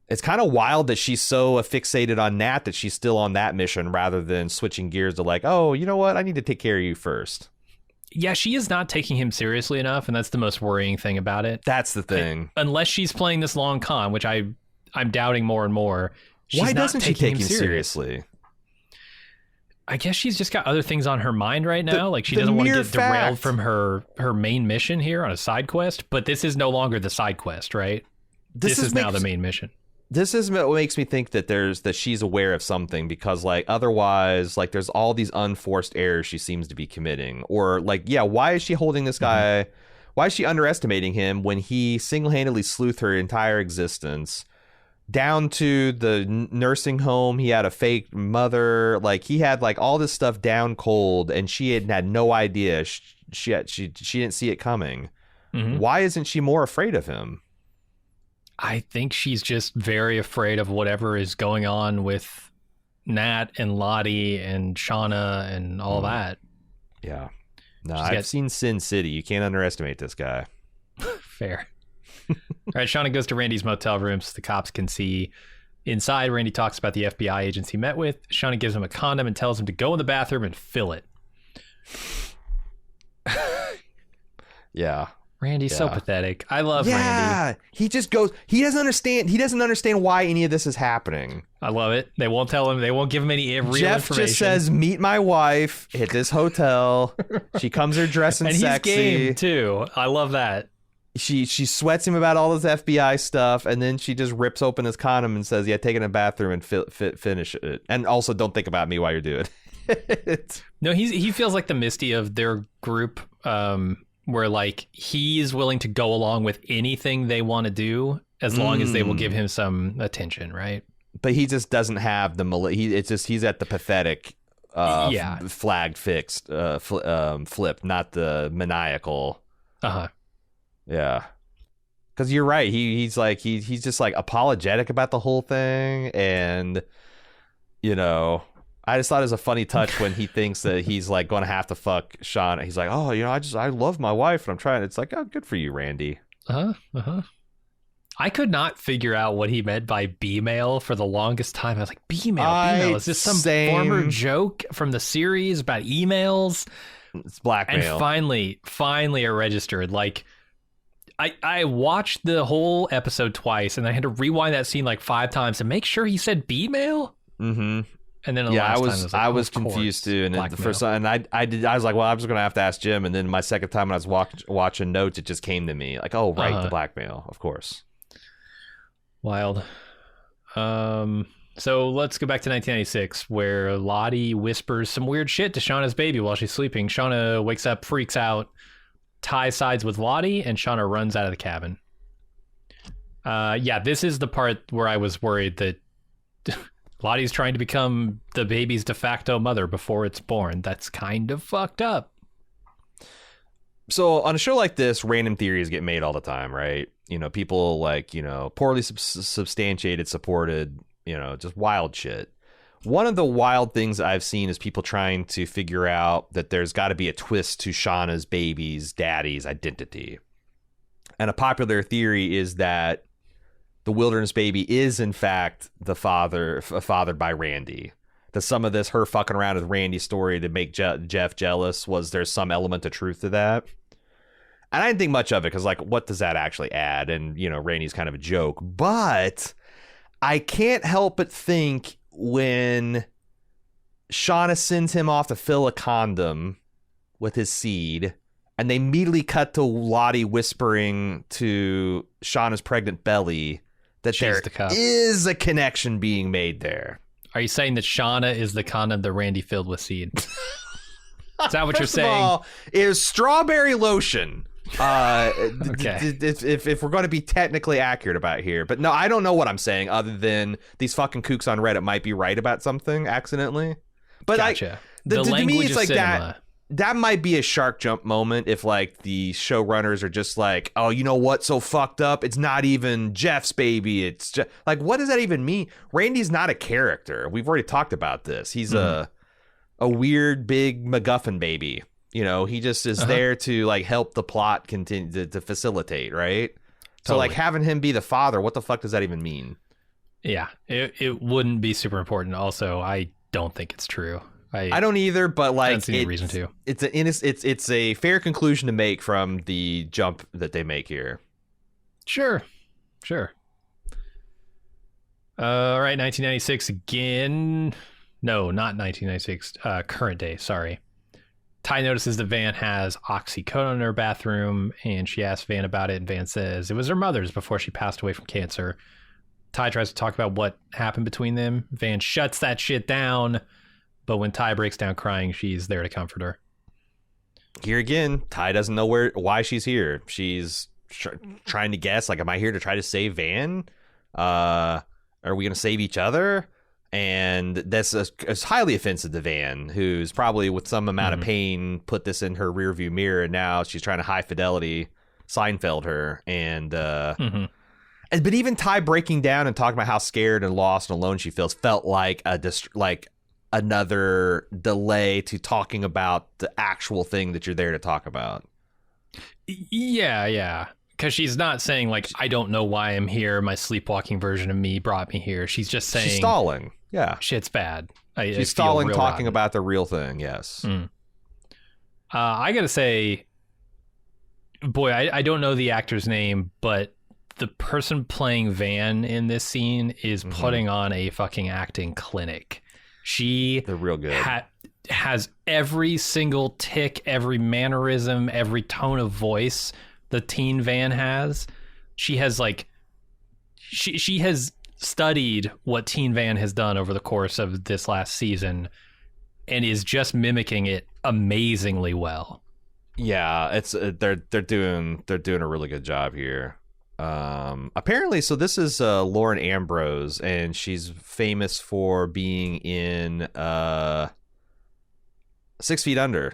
Speaker 2: it's kind of wild that she's so fixated on Nat that she's still on that mission rather than switching gears to oh, you know what? I need to take care of you first.
Speaker 1: Yeah, she is not taking him seriously enough, and that's the most worrying thing about it.
Speaker 2: That's the thing.
Speaker 1: Unless she's playing this long con, which I'm doubting more and more.
Speaker 2: Why doesn't she take him seriously?
Speaker 1: I guess she's just got other things on her mind right now. She doesn't want to get derailed from her main mission here on a side quest. But this is no longer the side quest, right? This is now the main mission.
Speaker 2: This is what makes me think that she's aware of something, because otherwise there's all these unforced errors she seems to be committing, or why is she holding this guy? Why is she underestimating him when he single-handedly sleuthed her entire existence down to the nursing home? He had a fake mother, he had all this stuff down cold, and she had no idea. She didn't see it coming. Why isn't she more afraid of him?
Speaker 1: I think she's just very afraid of whatever is going on with Nat and Lottie and Shawna and all that.
Speaker 2: Yeah. No, I've seen Sin City. You can't underestimate this guy.
Speaker 1: Fair. All right, Shawna goes to Randy's motel room so the cops can see inside. Randy talks about the FBI agents he met with. Shawna gives him a condom and tells him to go in the bathroom and fill it.
Speaker 2: Yeah.
Speaker 1: Randy's so pathetic. I love Randy.
Speaker 2: Yeah, he just goes. He doesn't understand why any of this is happening.
Speaker 1: I love it. They won't tell him. They won't give him any real
Speaker 2: Jeff
Speaker 1: information.
Speaker 2: just says, "Meet my wife at this hotel." She comes there dressing
Speaker 1: and
Speaker 2: sexy.
Speaker 1: He's game too. I love that.
Speaker 2: She sweats him about all this FBI stuff, and then she just rips open his condom and says, "Yeah, take it in the bathroom and finish it. And also, don't think about me while you're doing it."
Speaker 1: No, he feels like the Misty of their group. Where like he's willing to go along with anything they want to do as long as they will give him some attention, right?
Speaker 2: But he just doesn't have he's at the pathetic flag fixed flip, not the maniacal. Yeah, because you're right. He's like he's just like apologetic about the whole thing, and I just thought it was a funny touch when he thinks that he's like going to have to fuck Shawna. He's like, oh, I love my wife and I'm trying. It's like, oh, good for you, Randy.
Speaker 1: I could not figure out what he meant by B-mail for the longest time. I was like, B-mail. Is this some former joke from the series about emails?
Speaker 2: It's blackmail.
Speaker 1: And finally, I registered. Like, I watched the whole episode twice and I had to rewind that scene like 5 times to make sure he said B-mail.
Speaker 2: Mm-hmm.
Speaker 1: And then
Speaker 2: I was confused too, and the first time, and I was like, well, I'm just gonna have to ask Jim. And then my second time when I was watching notes, it just came to me like, oh, right, the blackmail, of course.
Speaker 1: Wild. So let's go back to 1996, where Lottie whispers some weird shit to Shawna's baby while she's sleeping. Shawna wakes up, freaks out, Ty sides with Lottie, and Shawna runs out of the cabin. This is the part where I was worried that Lottie's trying to become the baby's de facto mother before it's born. That's kind of fucked up.
Speaker 2: So on a show like this, random theories get made all the time, right? People like, poorly substantiated, supported, just wild shit. One of the wild things I've seen is people trying to figure out that there's got to be a twist to Shawna's baby's daddy's identity. And a popular theory is that the wilderness baby is, in fact, fathered by Randy. That some of this, her fucking around with Randy's story to make Jeff jealous, there's some element of truth to that. And I didn't think much of it because, like, what does that actually add? And, Randy's kind of a joke. But I can't help but think when Shawna sends him off to fill a condom with his seed, and they immediately cut to Lottie whispering to Shawna's pregnant belly, that there is a connection being made there.
Speaker 1: Are you saying that Shawna is the condom that Randy filled with seed? Is that what you're saying?
Speaker 2: First of all, is strawberry lotion.
Speaker 1: Okay.
Speaker 2: If we're going to be technically accurate about here. But no, I don't know what I'm saying other than these fucking kooks on Reddit might be right about something accidentally. But
Speaker 1: gotcha.
Speaker 2: To me, it's like cinema. That might be a shark jump moment if like the showrunners are just like, oh, you know what's so fucked up? It's not even Jeff's baby. It's just like, what does that even mean? Randy's not a character. We've already talked about this. He's a weird big MacGuffin baby. He just is there to like help the plot continue to facilitate, right? Totally. So like having him be the father, what the fuck does that even mean?
Speaker 1: Yeah, it wouldn't be super important. Also, I don't think it's true.
Speaker 2: I don't either, but like,
Speaker 1: I don't see any reason to.
Speaker 2: It's a fair conclusion to make from the jump that they make here.
Speaker 1: Sure. All right, 1996 again. No, not 1996. Current day. Sorry. Ty notices that Van has oxycodone in her bathroom, and she asks Van about it, and Van says it was her mother's before she passed away from cancer. Ty tries to talk about what happened between them. Van shuts that shit down. But when Ty breaks down crying, she's there to comfort her.
Speaker 2: Here again, Ty doesn't know why she's here. She's trying to guess, like, am I here to try to save Van? Are we going to save each other? And that's is highly offensive to Van, who's probably with some amount of pain put this in her rearview mirror, and now she's trying to high fidelity Seinfeld her. And but even Ty breaking down and talking about how scared and lost and alone she feels felt like another delay to talking about the actual thing that you're there to talk about.
Speaker 1: Yeah. Because she's not saying, like, I don't know why I'm here. My sleepwalking version of me brought me here. She's just saying...
Speaker 2: She's stalling. Yeah.
Speaker 1: Shit's bad.
Speaker 2: She's stalling, talking about the real thing. Yes.
Speaker 1: I got to say, boy, I don't know the actor's name, but the person playing Van in this scene is putting on a fucking acting clinic. They're
Speaker 2: real good.
Speaker 1: Has every single tick, every mannerism, every tone of voice the teen Van has. She has like, she has studied what Teen Van has done over the course of this last season and is just mimicking it amazingly well.
Speaker 2: Yeah, it's they're doing a really good job here. Apparently, so this is Lauren Ambrose, and she's famous for being in 6 Feet Under.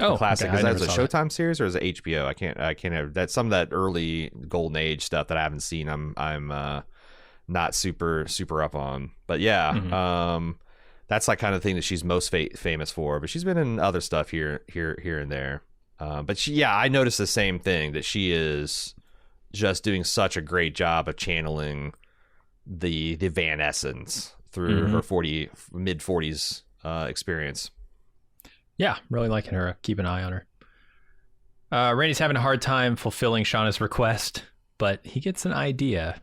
Speaker 1: Oh,
Speaker 2: classic.
Speaker 1: okay.
Speaker 2: Is that a Showtime series or is it HBO? I can't have that's some of that early golden age stuff that I haven't seen. I'm not super up on, but yeah, that's like kind of thing that she's most famous for. But she's been in other stuff here and there. But I noticed the same thing, that she is just doing such a great job of channeling the Van essence through her mid 40s experience.
Speaker 1: Yeah, really liking her. Keep an eye on her. Randy's having a hard time fulfilling Shawna's request, but he gets an idea.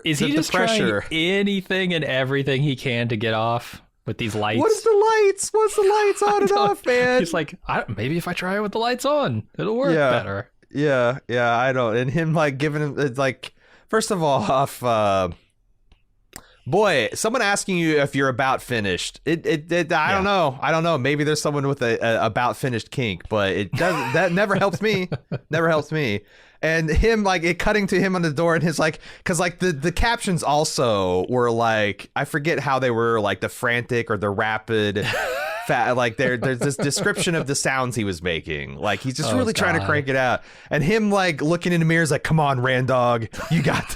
Speaker 1: Is he just trying anything and everything he can to get off with these lights?
Speaker 2: What's the lights? What's the lights on and off, man?
Speaker 1: He's like, maybe if I try it with the lights on, it'll work better.
Speaker 2: Yeah, I don't. And him like giving him like, first of all, boy, someone asking you if you're about finished. I don't know. Maybe there's someone with a about finished kink, but it doesn't. That never helps me. Never helps me. And him like it cutting to him on the door, and his like, because like the captions also were like, I forget how they were, like the frantic or the rapid. Like there's this description of the sounds he was making. Like he's just really trying to crank it out. And him like looking in the mirror is like, come on, Randog, you got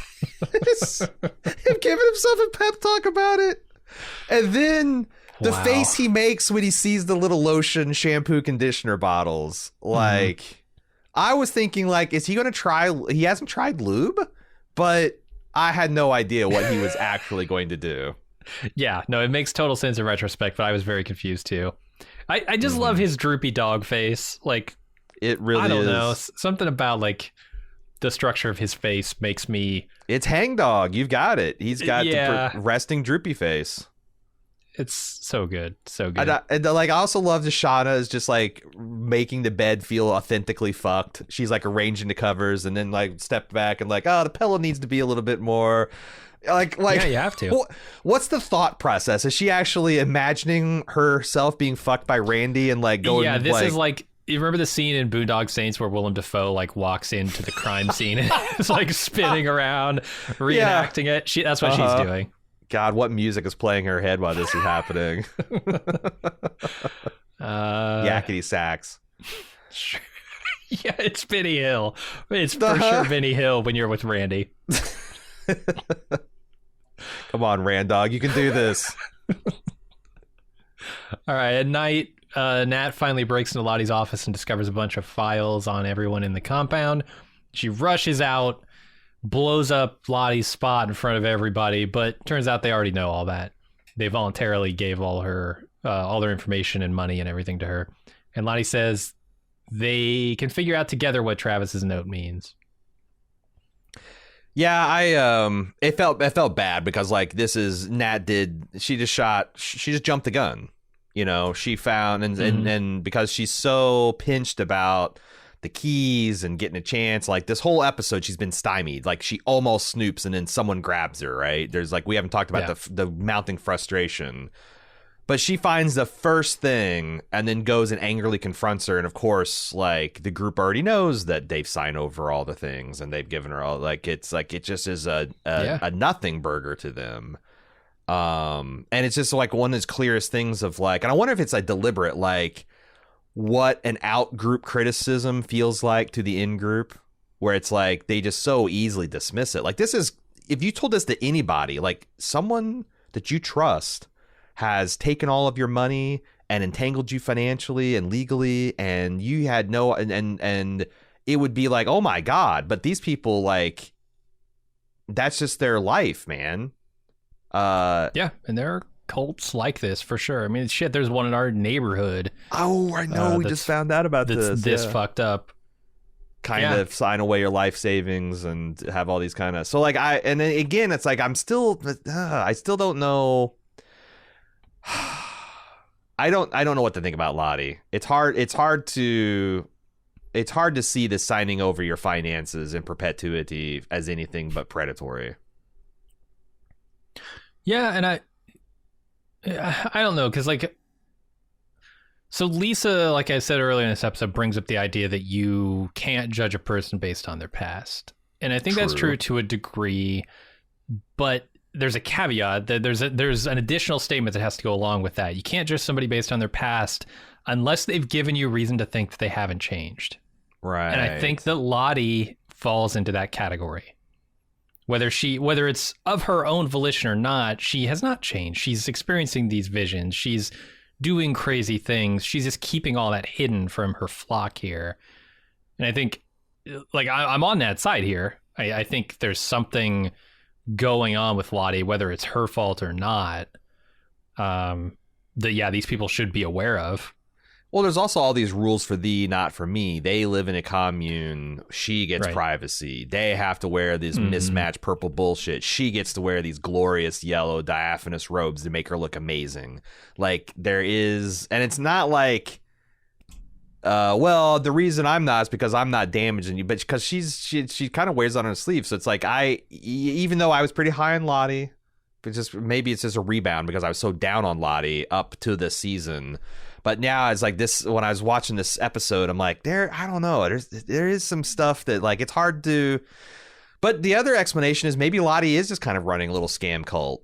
Speaker 2: this. Him giving himself a pep talk about it. And then the face he makes when he sees the little lotion, shampoo, conditioner bottles. Like I was thinking like, is he going to try? He hasn't tried lube, but I had no idea what he was actually going to do.
Speaker 1: Yeah, no, it makes total sense in retrospect, but I was very confused too. I just love his droopy dog face. Like,
Speaker 2: it really is.
Speaker 1: I don't know. Something about like the structure of his face makes me...
Speaker 2: It's hangdog. You've got it. He's got the resting droopy face.
Speaker 1: It's so good. So good.
Speaker 2: And I also love the Shawna is just like making the bed feel authentically fucked. She's like arranging the covers and then like stepped back and like, oh, the pillow needs to be a little bit more... Like
Speaker 1: yeah, you have to.
Speaker 2: What's the thought process? Is she actually imagining herself being fucked by Randy and like going?
Speaker 1: Yeah, this is like, you remember the scene in Boondock Saints where Willem Dafoe like walks into the crime scene and is like spinning around, reenacting it. That's what she's doing.
Speaker 2: God, what music is playing in her head while this is happening? Yakety sax.
Speaker 1: Yeah, it's Benny Hill. It's for sure Benny Hill when you're with Randy.
Speaker 2: Come on, Randog, you can do this.
Speaker 1: All right, at night, Nat finally breaks into Lottie's office and discovers a bunch of files on everyone in the compound. She rushes out, blows up Lottie's spot in front of everybody, but turns out they already know all that. They voluntarily gave all their information and money and everything to her. And Lottie says they can figure out together what Travis's note means.
Speaker 2: Yeah, it felt bad because like this is she just jumped the gun, you know. She found and because she's so pinched about the keys and getting a chance, like this whole episode she's been stymied. Like she almost snoops and then someone grabs her, right? There's like, we haven't talked about the mounting frustration. But she finds the first thing and then goes and angrily confronts her. And of course, like the group already knows that they've signed over all the things and they've given her all, like, it's like, it just is a nothing burger to them. And it's just like one of the clearest things of like, and I wonder if it's like deliberate, like what an out group criticism feels like to the in group, where it's like, they just so easily dismiss it. Like this is, if you told this to anybody, like someone that you trust has taken all of your money and entangled you financially and legally, and you had no, and it would be like, oh my God, but these people, like, that's just their life, man.
Speaker 1: Yeah, and they're cults like this for sure. I mean, shit, there's one in our neighborhood.
Speaker 2: Oh, I know. We just found out about
Speaker 1: this fucked up.
Speaker 2: Kind of sign away your life savings and have all these kind of. So like and then again, it's like I still don't know. I don't know what to think about Lottie. It's hard to see this signing over your finances in perpetuity as anything but predatory.
Speaker 1: Yeah, and I don't know, because like, so Lisa, like I said earlier in this episode, brings up the idea that you can't judge a person based on their past, and I think that's true to a degree, but there's a caveat that there's an additional statement that has to go along with that. You can't judge somebody based on their past unless they've given you reason to think that they haven't changed.
Speaker 2: Right.
Speaker 1: And I think that Lottie falls into that category. Whether it's of her own volition or not, she has not changed. She's experiencing these visions. She's doing crazy things. She's just keeping all that hidden from her flock here. And I think, like, I'm on that side here. I think there's something going on with Lottie, whether it's her fault or not, that, these people should be aware of.
Speaker 2: Well, there's also all these rules for thee, not for me. They live in a commune. She gets privacy. They have to wear this mismatched purple bullshit. She gets to wear these glorious yellow diaphanous robes to make her look amazing. Like, there is... And it's not like... well, the reason I'm not is because I'm not damaging you, but because she kind of wears it on her sleeve. So it's like, even though I was pretty high on Lottie, maybe it's just a rebound because I was so down on Lottie up to this season. But now it's like this, when I was watching this episode, I'm like, I don't know. There is some stuff that, like, it's hard to, but the other explanation is maybe Lottie is just kind of running a little scam cult,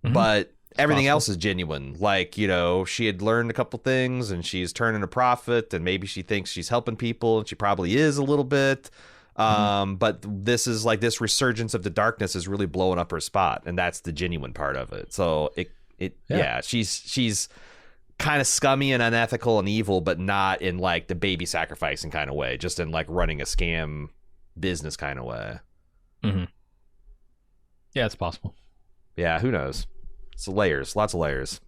Speaker 2: but everything else is genuine. Like, you know, she had learned a couple things and she's turning a profit, and maybe she thinks she's helping people, and she probably is a little bit. But this is like, this resurgence of the darkness is really blowing up her spot, and that's the genuine part of it. So she's kind of scummy and unethical and evil, but not in like the baby sacrificing kind of way, just in like running a scam business kind of way.
Speaker 1: Yeah, it's possible.
Speaker 2: Yeah, who knows? It's layers, lots of layers.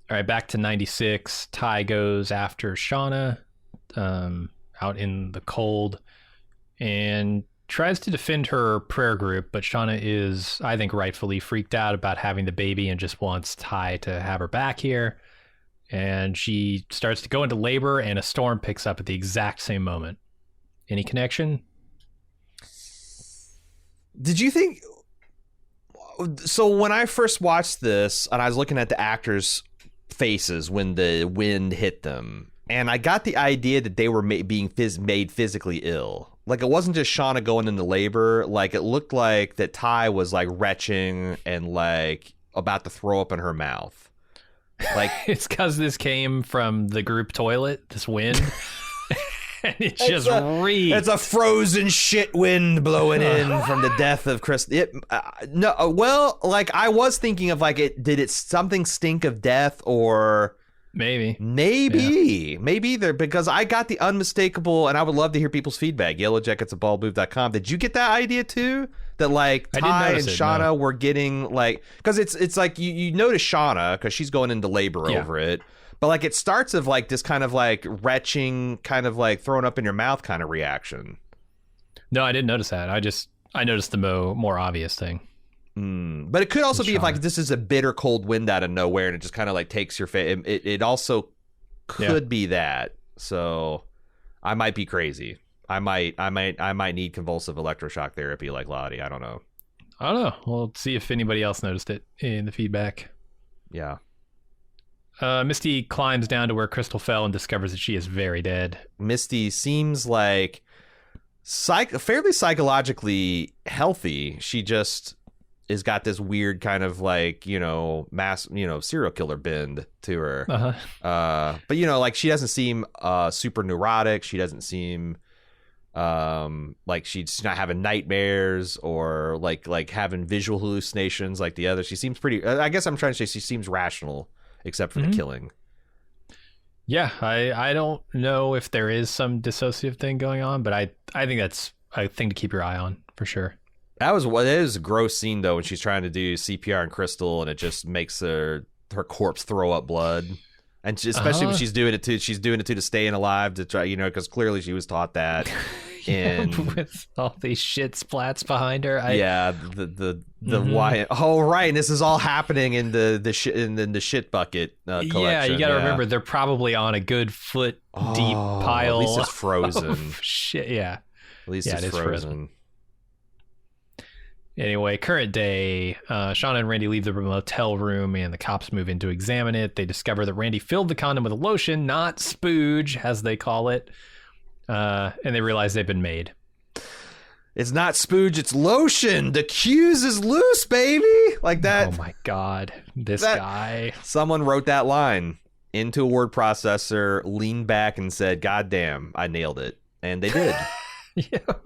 Speaker 1: All right, back to 96. Ty goes after Shawna out in the cold and tries to defend her prayer group, but Shawna is, I think, rightfully freaked out about having the baby and just wants Ty to have her back here. And she starts to go into labor, and a storm picks up at the exact same moment. Any connection?
Speaker 2: Did you think... So when I first watched this, and I was looking at the actors' faces when the wind hit them, and I got the idea that they were being made physically ill. Like, it wasn't just Shawna going into labor. Like, it looked like that Ty was, like, retching and, like, about to throw up in her mouth. Like,
Speaker 1: it's because this came from the group toilet, this wind. And it just reeks.
Speaker 2: It's a frozen shit wind blowing in from the death of Chris. Well, like, I was thinking of, like, did it something stink of death, or... Maybe there, because I got the unmistakable, and I would love to hear people's feedback. Yellowjackets@baldmove.com. Did you get that idea too? That like Ty and Shawna were getting, like, because it's like you notice Shawna because she's going into labor over it, but like it starts of like this kind of like retching, kind of like throwing up in your mouth kind of reaction.
Speaker 1: No, I didn't notice that. I noticed the more obvious thing.
Speaker 2: But it could also be if like this is a bitter cold wind out of nowhere and it just kind of like takes your face. It also could be that. So I might be crazy. I might need convulsive electroshock therapy like Lottie. I don't know.
Speaker 1: We'll see if anybody else noticed it in the feedback.
Speaker 2: Yeah.
Speaker 1: Misty climbs down to where Crystal fell and discovers that she is very dead.
Speaker 2: Misty seems like fairly psychologically healthy. She just is got this weird kind of like, serial killer bend to her. But like she doesn't seem super neurotic. She doesn't seem like she's not having nightmares or like having visual hallucinations like the other. She seems pretty, I guess I'm trying to say she seems rational except for the killing.
Speaker 1: Yeah, I don't know if there is some dissociative thing going on, but I think that's a thing to keep your eye on for sure.
Speaker 2: That was what it is a gross scene though when she's trying to do CPR on Crystal and it just makes her corpse throw up blood. And especially when she's doing it to staying alive to try, because clearly she was taught that. And
Speaker 1: with all these shit splats behind her.
Speaker 2: The why? Oh right, and this is all happening in the shit bucket collection.
Speaker 1: Yeah, you got to remember they're probably on a good foot deep pile.
Speaker 2: At least it's frozen.
Speaker 1: Shit, yeah.
Speaker 2: At least it's frozen.
Speaker 1: Anyway, current day, Shawna and Randy leave the motel room and the cops move in to examine it. They discover that Randy filled the condom with lotion, not spooge, as they call it. And they realize they've been made.
Speaker 2: It's not spooge, it's lotion. The Q's is loose, baby. Like that.
Speaker 1: Oh my God. This guy.
Speaker 2: Someone wrote that line into a word processor, leaned back and said, "God damn, I nailed it." And they did.
Speaker 1: Yep.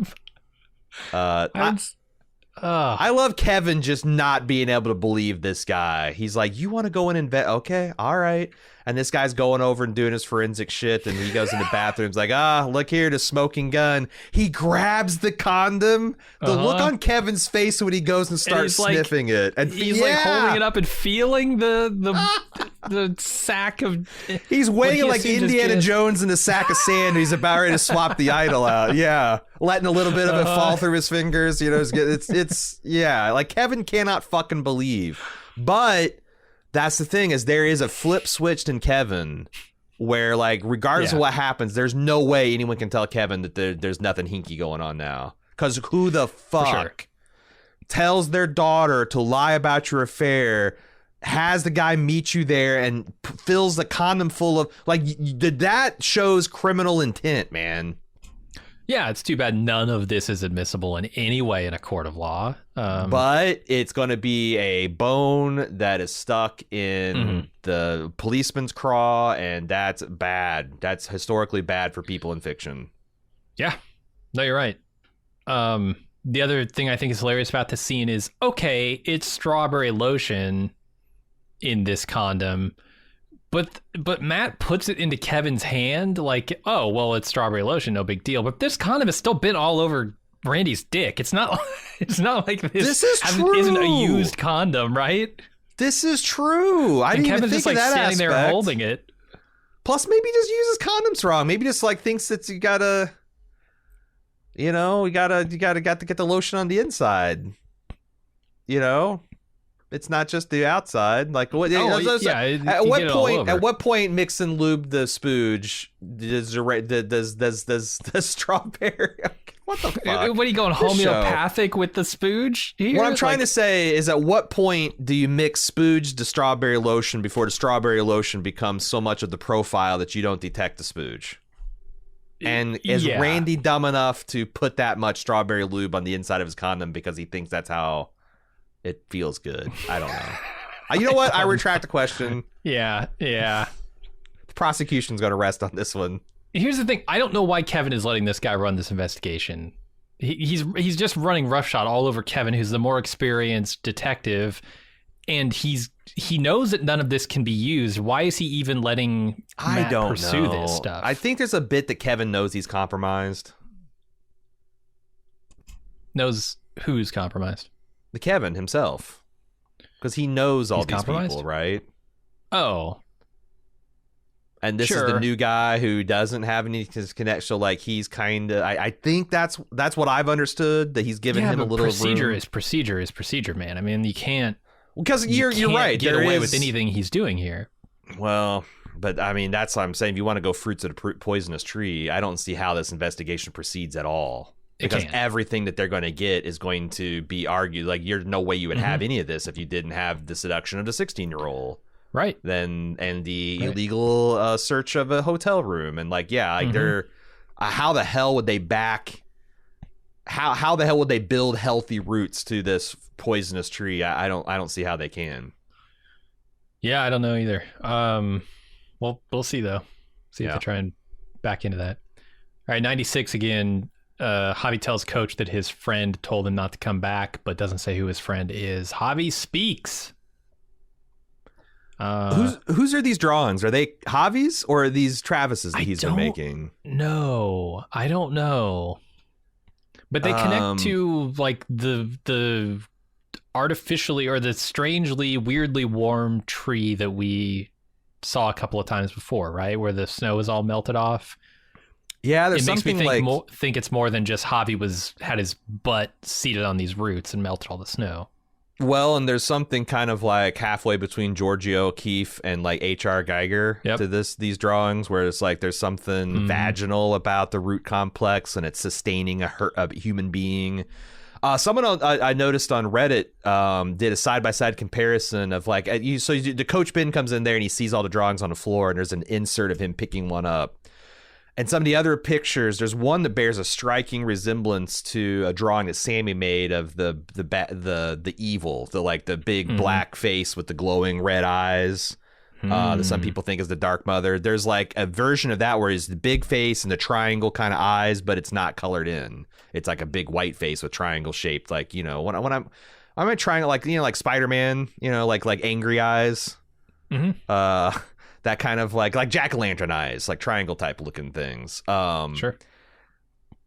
Speaker 2: I love Kevin just not being able to believe this guy. He's like, "You want to go in and vet? Okay, all right." And this guy's going over and doing his forensic shit, and he goes in the bathroom. He's like, look here, the smoking gun. He grabs the condom. The look on Kevin's face when he goes and starts sniffing it. And
Speaker 1: he's like holding it up and feeling the sack of...
Speaker 2: He's weighing like Indiana Jones in a sack of sand, and he's about ready to swap the idol out. Yeah. Letting a little bit of it fall through his fingers. It's like Kevin cannot fucking believe. But... that's the thing is there is a flip switched in Kevin where like regardless of what happens, there's no way anyone can tell Kevin that there's nothing hinky going on now. Because who the fuck tells their daughter to lie about your affair, has the guy meet you there and fills the condom full of like that shows criminal intent, man.
Speaker 1: Yeah, it's too bad none of this is admissible in any way in a court of law.
Speaker 2: But it's going to be a bone that is stuck in the policeman's craw, and that's bad. That's historically bad for people in fiction.
Speaker 1: Yeah. No, you're right. The other thing I think is hilarious about this scene is, okay, it's strawberry lotion in this condom, But Matt puts it into Kevin's hand like, oh, well, it's strawberry lotion, no big deal. But this condom has still been all over Randy's dick. It's not like this isn't a used condom, right?
Speaker 2: This is true. I didn't even think of that aspect. Kevin's just standing there holding it. Plus, maybe he just uses condoms wrong. Maybe just like thinks that you gotta get the lotion on the inside. It's not just the outside. Like what? At what point mix and lube the spooge? Does strawberry? What the fuck?
Speaker 1: What are you going homeopathic with the spooge here?
Speaker 2: What I'm trying to say is, at what point do you mix spooge to strawberry lotion before the strawberry lotion becomes so much of the profile that you don't detect the spooge? And is Randy dumb enough to put that much strawberry lube on the inside of his condom because he thinks that's how it feels good? I don't know. You know what? I retract the question.
Speaker 1: Yeah. The
Speaker 2: prosecution's going to rest on this one.
Speaker 1: Here's the thing. I don't know why Kevin is letting this guy run this investigation. He's just running roughshod all over Kevin, who's the more experienced detective, and he knows that none of this can be used. Why is he even letting Matt pursue this stuff?
Speaker 2: I think there's a bit that Kevin knows he's compromised.
Speaker 1: Knows who's compromised?
Speaker 2: The Kevin himself, because he knows all these people, right?
Speaker 1: Oh,
Speaker 2: and this is the new guy who doesn't have any connection. So like he's kind of, I think that's what I've understood, that he's given him a little
Speaker 1: procedure
Speaker 2: room.
Speaker 1: Is procedure, man. I mean, you can't,
Speaker 2: because you're right.
Speaker 1: Get away with anything he's doing here.
Speaker 2: Well, but I mean, that's what I'm saying. If you want to go fruits of the poisonous tree, I don't see how this investigation proceeds at all. Because everything that they're going to get is going to be argued. Like, there's no way you would have any of this if you didn't have the seduction of the 16-year-old.
Speaker 1: Right.
Speaker 2: And the illegal search of a hotel room. And like, they're how the hell would they how the hell would they build healthy roots to this poisonous tree? I don't see how they can.
Speaker 1: Yeah, I don't know either. Well, we'll see though. See if they try and back into that. All right, 96 again. Javi tells Coach that his friend told him not to come back, but doesn't say who his friend is. Javi speaks.
Speaker 2: Whose are these drawings? Are they Javi's or are these Travis's that he's been making?
Speaker 1: No, I don't know. But they connect to like the artificially or the strangely, weirdly warm tree that we saw a couple of times before, right? Where the snow is all melted off.
Speaker 2: Yeah, there's
Speaker 1: it makes
Speaker 2: something
Speaker 1: me think,
Speaker 2: like
Speaker 1: think it's more than just Javi had his butt seated on these roots and melted all the snow.
Speaker 2: Well, and there's something kind of like halfway between Giorgio O'Keeffe and like H.R. Geiger to these drawings, where it's like there's something vaginal about the root complex and it's sustaining a human being. Someone I noticed on Reddit did a side-by-side comparison of like the Coach Ben comes in there and he sees all the drawings on the floor and there's an insert of him picking one up. And some of the other pictures, there's one that bears a striking resemblance to a drawing that Sammy made of the evil, the big black face with the glowing red eyes that some people think is the Dark Mother. There's like a version of that where it's the big face and the triangle kind of eyes, but it's not colored in. It's like a big white face with triangle shaped, like, you know, when I'm a triangle, like, you know, like Spider-Man, you know, like angry eyes. That kind of like jack-o'-lantern eyes, like triangle type looking things.
Speaker 1: Sure.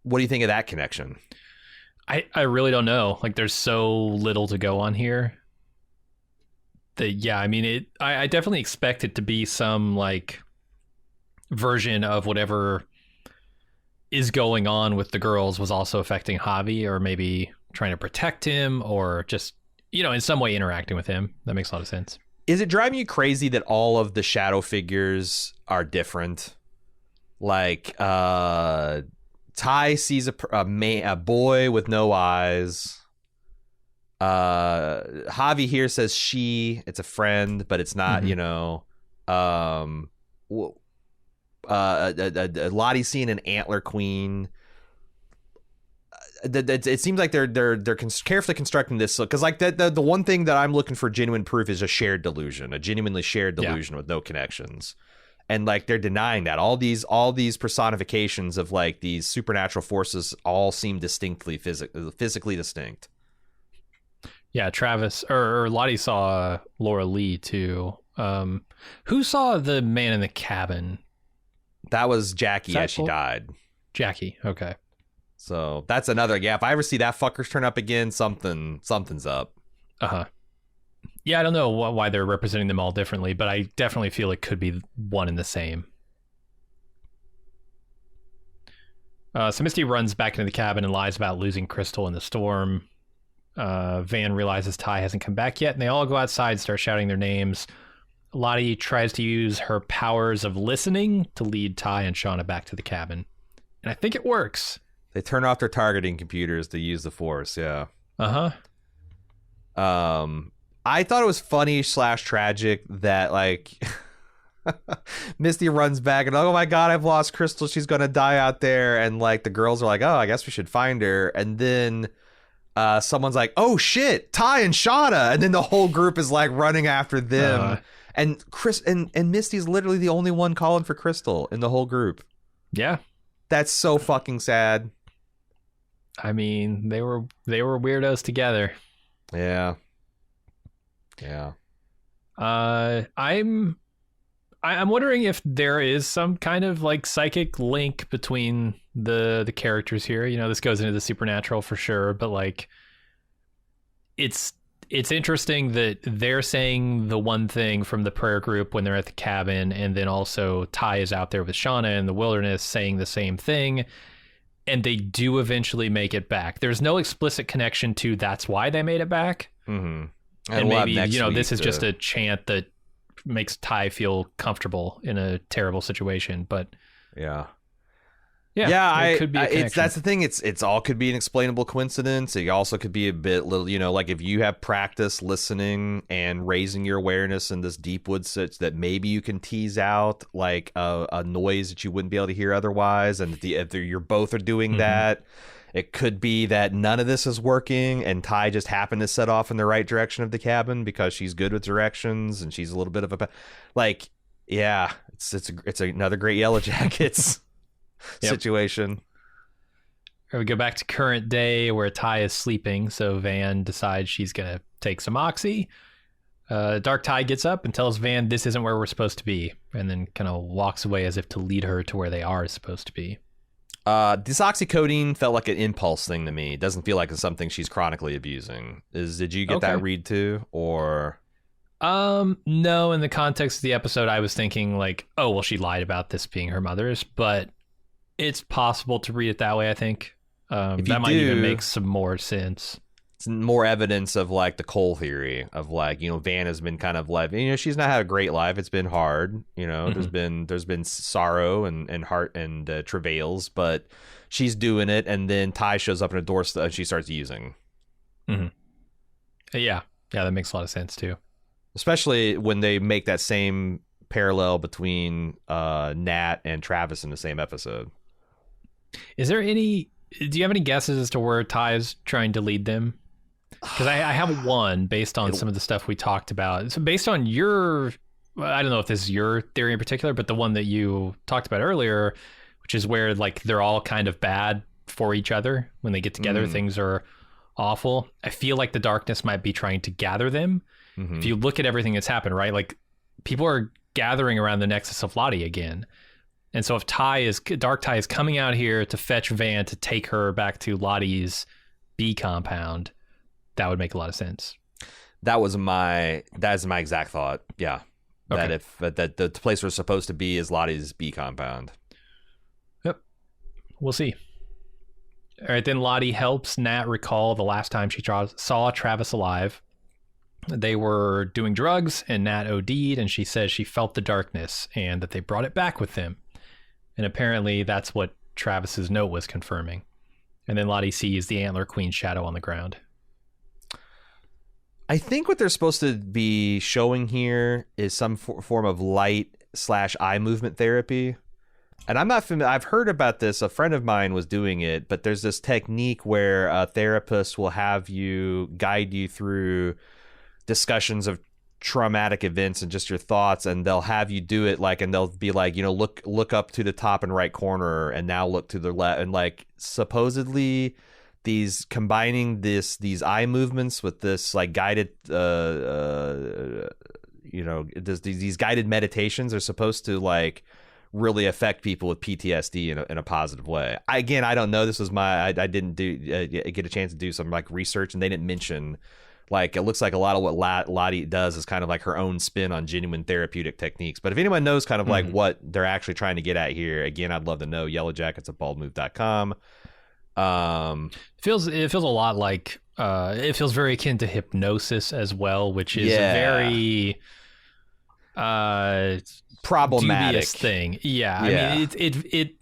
Speaker 2: What do you think of that connection?
Speaker 1: I really don't know. Like, there's so little to go on here. I mean, I definitely expect it to be some like version of whatever is going on with the girls was also affecting Javi, or maybe trying to protect him, or just, you know, in some way interacting with him. That makes a lot of sense.
Speaker 2: Is it driving you crazy that all of the shadow figures are different? Like, Ty sees a boy with no eyes. Javi here says she. It's a friend, but it's not, you know. Lottie seeing an antler queen. It seems like they're carefully constructing this, because like the one thing that I'm looking for genuine proof is a shared delusion, a genuinely shared delusion with no connections, and like they're denying that. All these personifications of like these supernatural forces all seem distinctly physically distinct.
Speaker 1: Yeah, Travis or Lottie saw Laura Lee too. Who saw the man in the cabin?
Speaker 2: That was Jackie as she died.
Speaker 1: Jackie, okay.
Speaker 2: So that's another, if I ever see that fuckers turn up again, something's up.
Speaker 1: Yeah, I don't know why they're representing them all differently, but I definitely feel it could be one and the same. So Misty runs back into the cabin and lies about losing Crystal in the storm. Van realizes Ty hasn't come back yet, and they all go outside and start shouting their names. Lottie tries to use her powers of listening to lead Ty and Shawna back to the cabin. And I think it works.
Speaker 2: They turn off their targeting computers to use the force, yeah. I thought it was funny / tragic that, like, Misty runs back and, oh my god, I've lost Crystal, she's gonna die out there. And, like, the girls are like, oh, I guess we should find her. And then someone's like, oh shit, Ty and Shawna. And then the whole group is, like, running after them. And and Misty's literally the only one calling for Crystal in the whole group.
Speaker 1: Yeah.
Speaker 2: That's so fucking sad.
Speaker 1: I mean, they were weirdos together.
Speaker 2: Yeah.
Speaker 1: I'm wondering if there is some kind of like psychic link between the characters here. You know, this goes into the supernatural for sure, but like it's interesting that they're saying the one thing from the prayer group when they're at the cabin, and then also Ty is out there with Shawna in the wilderness saying the same thing, and they do eventually make it back. There's no explicit connection to that's why they made it back.
Speaker 2: Mm-hmm.
Speaker 1: And maybe, you know, this is just a chant that makes Ty feel comfortable in a terrible situation, but
Speaker 2: yeah,
Speaker 1: it could be a connection.
Speaker 2: That's the thing. It's all could be an explainable coincidence. It also could be a bit little, you know, like if you have practice listening and raising your awareness in this deep wood such that maybe you can tease out like a noise that you wouldn't be able to hear otherwise. And if you're both are doing that, it could be that none of this is working and Ty just happened to set off in the right direction of the cabin because she's good with directions and she's a little bit of a like, yeah, it's another great Yellowjackets situation.
Speaker 1: We go back to current day where Ty is sleeping, so Van decides she's gonna take some oxy. Dark Ty gets up and tells Van this isn't where we're supposed to be, and then kind of walks away as if to lead her to where they are supposed to be.
Speaker 2: This oxycodone felt like an impulse thing to me. It doesn't feel like it's something she's chronically abusing. Did you get that read too, or?
Speaker 1: No, in the context of the episode, I was thinking like, oh, well, she lied about this being her mother's, but it's possible to read it that way, I think. That might even make some more sense.
Speaker 2: It's more evidence of like the Cole theory of like, Van has been kind of like, she's not had a great life. It's been hard. There's been sorrow and heart and travails, but she's doing it. And then Ty shows up in a doorstep and she starts using.
Speaker 1: Mm-hmm. Yeah, that makes a lot of sense too.
Speaker 2: Especially when they make that same parallel between Nat and Travis in the same episode.
Speaker 1: Do you have any guesses as to where Ty is trying to lead them? Because I have one based on some of the stuff we talked about. So based on I don't know if this is your theory in particular, but the one that you talked about earlier, which is where like they're all kind of bad for each other. When they get together, things are awful. I feel like the darkness might be trying to gather them. Mm-hmm. If you look at everything that's happened, right? Like people are gathering around the nexus of Lottie again. And so if Dark Ty is coming out here to fetch Van to take her back to Lottie's B compound, that would make a lot of sense. That is my exact thought. Yeah.
Speaker 2: Okay. That the place we're supposed to be is Lottie's B compound.
Speaker 1: Yep. We'll see. All right, then Lottie helps Nat recall the last time she saw Travis alive. They were doing drugs and Nat OD'd, and she says she felt the darkness and that they brought it back with them. And apparently that's what Travis's note was confirming. And then Lottie sees the Antler Queen shadow on the ground.
Speaker 2: I think what they're supposed to be showing here is some form of light/eye movement therapy. And I'm not familiar. I've heard about this. A friend of mine was doing it, but there's this technique where a therapist will have you guide you through discussions of traumatic events and just your thoughts, and they'll have you do it and they'll be like, look up to the top and right corner and now look to the left, and like supposedly combining these eye movements with this like guided these guided meditations are supposed to like really affect people with PTSD in a positive way. I don't know. This was I didn't get a chance to do some like research, and they didn't mention. Like, it looks like a lot of what Lottie does is kind of like her own spin on genuine therapeutic techniques. But if anyone knows kind of like what they're actually trying to get at here, again, I'd love to know. Yellowjackets@baldmove.com.
Speaker 1: It feels a lot like it feels very akin to hypnosis as well, which is a very
Speaker 2: problematic
Speaker 1: dubious thing. Yeah. I mean, it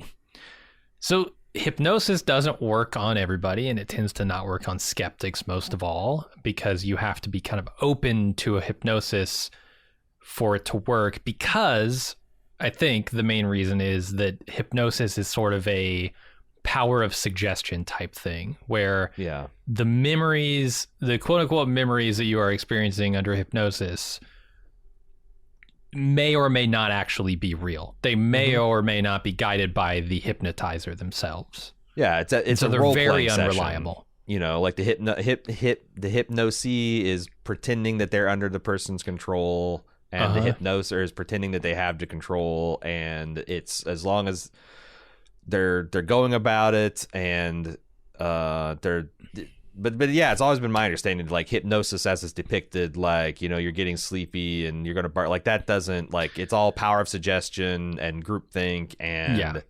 Speaker 1: so hypnosis doesn't work on everybody, and it tends to not work on skeptics most of all, because you have to be kind of open to a hypnosis for it to work, because I think the main reason is that hypnosis is sort of a power of suggestion type thing, where the memories, the quote-unquote memories that you are experiencing under hypnosis may or may not actually be real. They may or may not be guided by the hypnotizer themselves.
Speaker 2: Yeah, it's
Speaker 1: so
Speaker 2: a
Speaker 1: they're very
Speaker 2: unreliable. Session. Like the hypnosis is pretending that they're under the person's control, and the hypnoser is pretending that they have the control, and it's as long as they're going about it, and But yeah, it's always been my understanding, like hypnosis as it's depicted, like, you're getting sleepy and you're going to bark, like that doesn't, like, it's all power of suggestion and groupthink and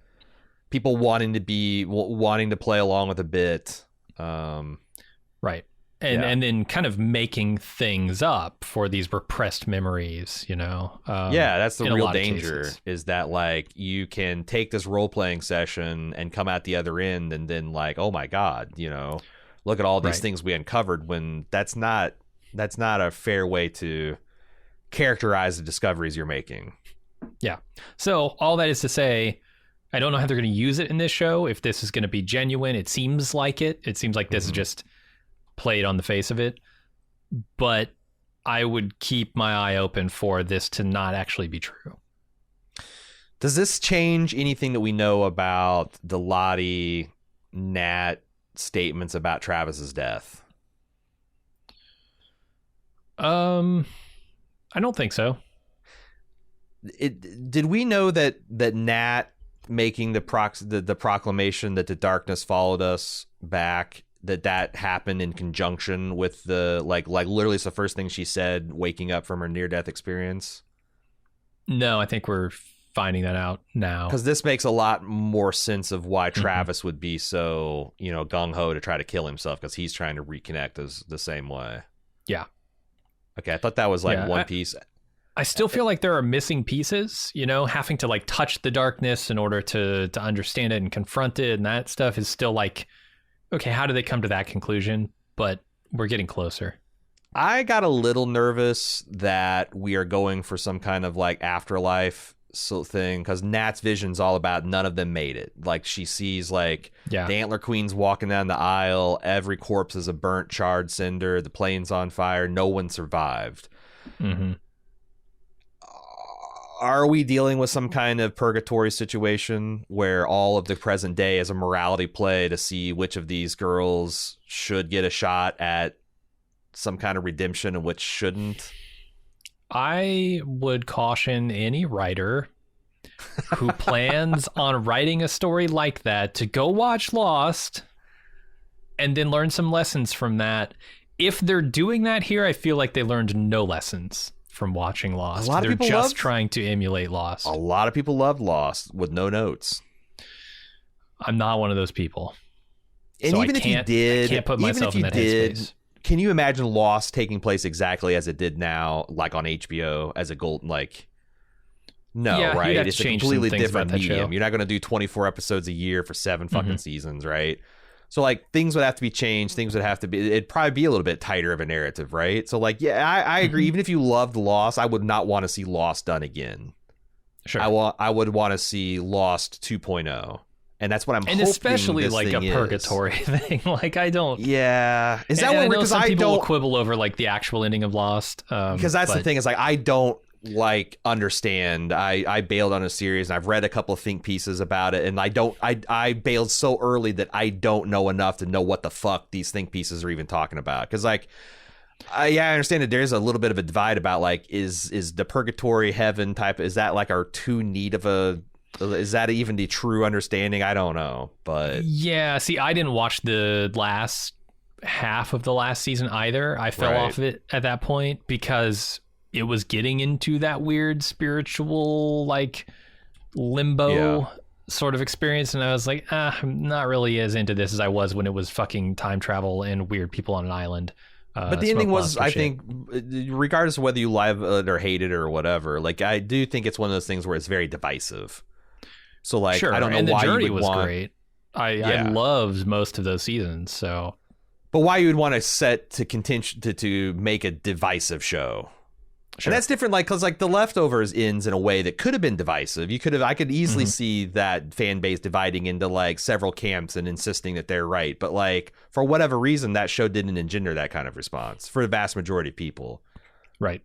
Speaker 2: people wanting to play along with a bit.
Speaker 1: Right. And then kind of making things up for these repressed memories,
Speaker 2: that's the real danger, is that like you can take this role-playing session and come out the other end and then like, oh my God, look at all these things we uncovered, when that's not a fair way to characterize the discoveries you're making.
Speaker 1: Yeah. So all that is to say, I don't know how they're going to use it in this show, if this is going to be genuine. It seems like it. It seems like this is just played on the face of it. But I would keep my eye open for this to not actually be true.
Speaker 2: Does this change anything that we know about the Lottie, Nat statements about Travis's death?
Speaker 1: I don't think so.
Speaker 2: Did we know that Nat making the proclamation that the darkness followed us back, that happened in conjunction with the like literally it's the first thing she said waking up from her near-death experience?
Speaker 1: No, I think we're finding that out now.
Speaker 2: Because this makes a lot more sense of why Travis would be so, gung-ho to try to kill himself, because he's trying to reconnect as the same way.
Speaker 1: Yeah.
Speaker 2: Okay, I thought that was like one piece.
Speaker 1: I still feel like there are missing pieces, having to like touch the darkness in order to understand it and confront it, and that stuff is still like, okay, how do they come to that conclusion? But we're getting closer.
Speaker 2: I got a little nervous that we are going for some kind of like afterlife thing, because Nat's vision's all about none of them made it. Like she sees like the Antler Queen's walking down the aisle, every corpse is a burnt, charred cinder, the plane's on fire, no one survived.
Speaker 1: Mm-hmm.
Speaker 2: Are we dealing with some kind of purgatory situation where all of the present day is a morality play to see which of these girls should get a shot at some kind of redemption and which shouldn't?
Speaker 1: I would caution any writer who plans on writing a story like that to go watch Lost and then learn some lessons from that. If they're doing that here, I feel like they learned no lessons from watching Lost. They're just trying to emulate Lost.
Speaker 2: A lot of people loved Lost with no notes.
Speaker 1: I'm not one of those people.
Speaker 2: And
Speaker 1: so
Speaker 2: even if you did,
Speaker 1: I can't put myself in that headspace.
Speaker 2: Can you imagine Lost taking place exactly as it did now, like on HBO as a golden, like, no,
Speaker 1: yeah,
Speaker 2: right? It's a completely different medium.
Speaker 1: Show.
Speaker 2: You're not going to do 24 episodes a year for 7 fucking seasons, right? So like things would have to be changed. Things would have to be, it'd probably be a little bit tighter of a narrative, right? So like, yeah, I agree. Even if you loved Lost, I would not want to see Lost done again.
Speaker 1: Sure.
Speaker 2: I would want to see Lost 2.0. And that's what I'm hoping.
Speaker 1: And especially
Speaker 2: this
Speaker 1: like
Speaker 2: thing
Speaker 1: a purgatory thing. Like I don't.
Speaker 2: Yeah. Is that what we're,
Speaker 1: some people will quibble over like the actual ending of Lost.
Speaker 2: Because that's the thing, is like I don't like understand. I bailed on a series and I've read a couple of think pieces about it, and I bailed so early that I don't know enough to know what the fuck these think pieces are even talking about. Because like I understand that there's a little bit of a divide about like is the purgatory heaven type, is that like our too neat of a, is that even the true understanding? I don't know. But
Speaker 1: yeah, see, I didn't watch the last half of the last season either. I fell off of it at that point because it was getting into that weird spiritual like limbo sort of experience, and I was like, I'm not really as into this as I was when it was fucking time travel and weird people on an island.
Speaker 2: But the ending was, I think, regardless of whether you love it or hate it or whatever, like I do think it's one of those things where it's very divisive. So like,
Speaker 1: sure.
Speaker 2: I don't know
Speaker 1: and
Speaker 2: why
Speaker 1: the journey
Speaker 2: you would
Speaker 1: was
Speaker 2: want...
Speaker 1: great. I loved most of those seasons. So,
Speaker 2: but why you would want to set to continue to make a divisive show? Sure. And that's different, like, because like The Leftovers ends in a way that could have been divisive. I could easily see that fan base dividing into like several camps and insisting that they're right. But like for whatever reason, that show didn't engender that kind of response for the vast majority of people.
Speaker 1: Right.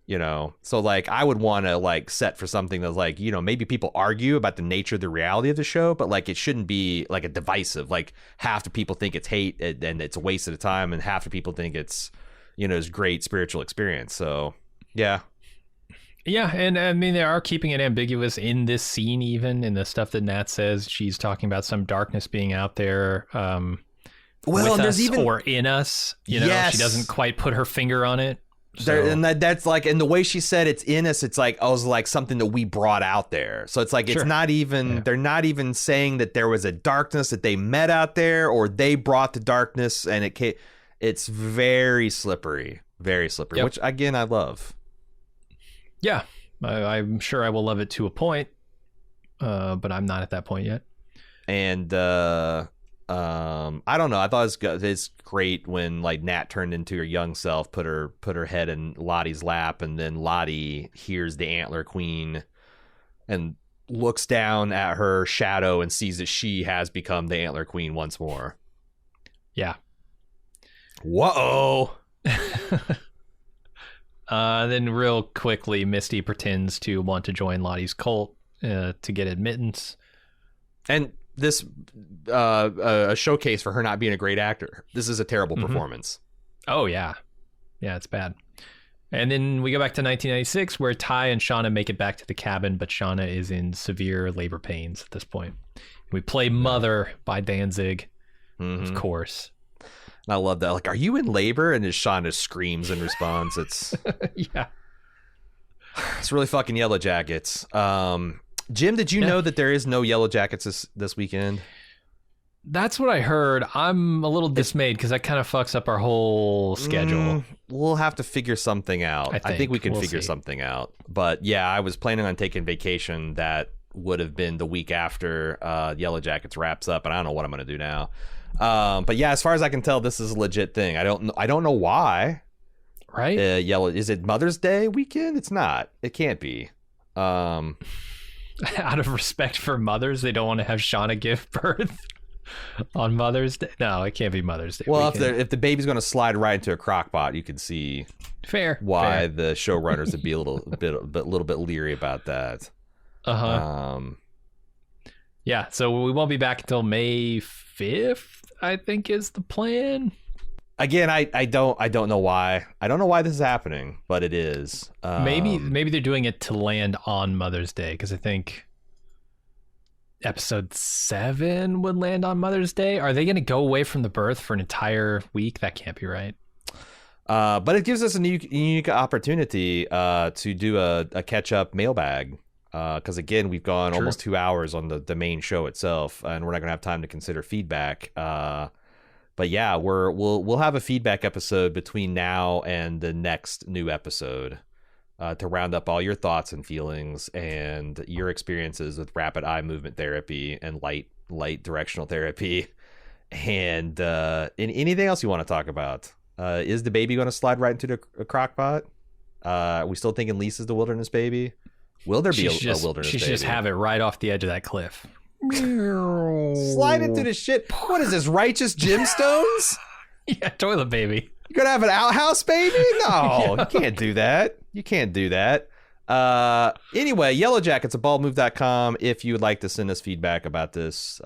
Speaker 2: So like I would want to like set for something that's like, maybe people argue about the nature of the reality of the show, but like it shouldn't be like a divisive, like half the people think it's hate and it's a waste of time, and half the people think it's, it's great spiritual experience. So yeah.
Speaker 1: Yeah, and I mean, they are keeping it ambiguous in this scene, even in the stuff that Nat says. She's talking about some darkness being out there with us or in us. Yes. She doesn't quite put her finger on it. So.
Speaker 2: And that's like, and the way she said it's in us, it's like, was like something that we brought out there. So it's like, it's not even, they're not even saying that there was a darkness that they met out there or they brought the darkness, and it's very slippery, which again, I love.
Speaker 1: Yeah, I'm sure I will love it to a point, but I'm not at that point yet.
Speaker 2: And I don't know. I thought it's great when like Nat turned into her young self, put her head in Lottie's lap, and then Lottie hears the Antler Queen and looks down at her shadow and sees that she has become the Antler Queen once more.
Speaker 1: Yeah.
Speaker 2: Whoa.
Speaker 1: Then real quickly, Misty pretends to want to join Lottie's cult to get admittance.
Speaker 2: And this a showcase for her not being a great actor. This is a terrible performance.
Speaker 1: Oh, yeah. Yeah, it's bad. And then we go back to 1996, where Ty and Shawna make it back to the cabin, but Shawna is in severe labor pains at this point. We play Mother by Danzig, of course.
Speaker 2: I love that. Like, are you in labor? And as Shawna screams in response, it's
Speaker 1: yeah,
Speaker 2: it's really fucking Yellowjackets. Jim, did you know that there is no Yellowjackets this weekend?
Speaker 1: That's what I heard. I'm a little dismayed because that kind of fucks up our whole schedule.
Speaker 2: We'll have to figure something out. I think we can figure something out. But yeah, I was planning on taking vacation. That would have been the week after Yellowjackets wraps up, and I don't know what I'm going to do now. But yeah, as far as I can tell, this is a legit thing. I don't know why.
Speaker 1: Right?
Speaker 2: Is it Mother's Day weekend? It's not. It can't be.
Speaker 1: Out of respect for mothers, they don't want to have Shawna give birth on Mother's Day. No, it can't be Mother's Day.
Speaker 2: Well, if the baby's going to slide right into a crock pot, you can see why the showrunners would be a little bit leery about that.
Speaker 1: Yeah, so we won't be back until May 5th, I think is the plan.
Speaker 2: Again, I don't know why. I don't know why this is happening, but it is.
Speaker 1: Maybe they're doing it to land on Mother's Day, because I think episode 7 would land on Mother's Day. Are they going to go away from the birth for an entire week? That can't be right.
Speaker 2: But it gives us a unique opportunity to do a catch-up mailbag. Because again, we've gone almost 2 hours on the main show itself, and we're not going to have time to consider feedback. But yeah, we'll have a feedback episode between now and the next new episode to round up all your thoughts and feelings and your experiences with rapid eye movement therapy and light directional therapy, and anything else you want to talk about. Is the baby going to slide right into a crock pot? Are we still thinking Lisa's the wilderness baby? Will there be a wilderness baby?
Speaker 1: She should just have it right off the edge of that cliff.
Speaker 2: Slide into the shit. What is this, righteous gemstones?
Speaker 1: Yeah, toilet baby.
Speaker 2: You're going to have an outhouse baby? No, You can't do that. You can't do that. Anyway, Yellowjackets at baldmove.com if you would like to send us feedback about this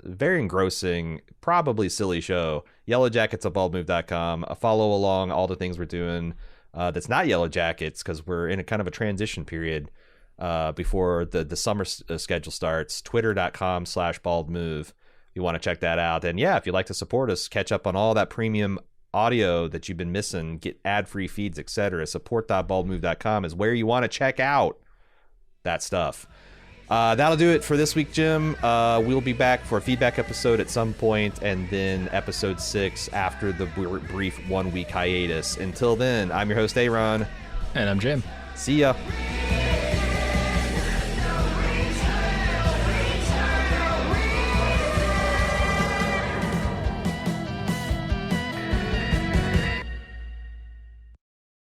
Speaker 2: very engrossing, probably silly show. Yellowjackets at baldmove.com. Follow along all the things we're doing that's not Yellowjackets, because we're in a kind of a transition period before the summer schedule starts. Twitter.com/baldmove. You want to check that out. And yeah, if you'd like to support us, catch up on all that premium audio that you've been missing, get ad-free feeds, etc. Support.baldmove.com is where you want to check out that stuff. That'll do it for this week, Jim. We'll be back for a feedback episode at some point, and then episode 6 after the brief 1-week hiatus. Until then, I'm your host, Aaron.
Speaker 1: And I'm Jim.
Speaker 2: See ya.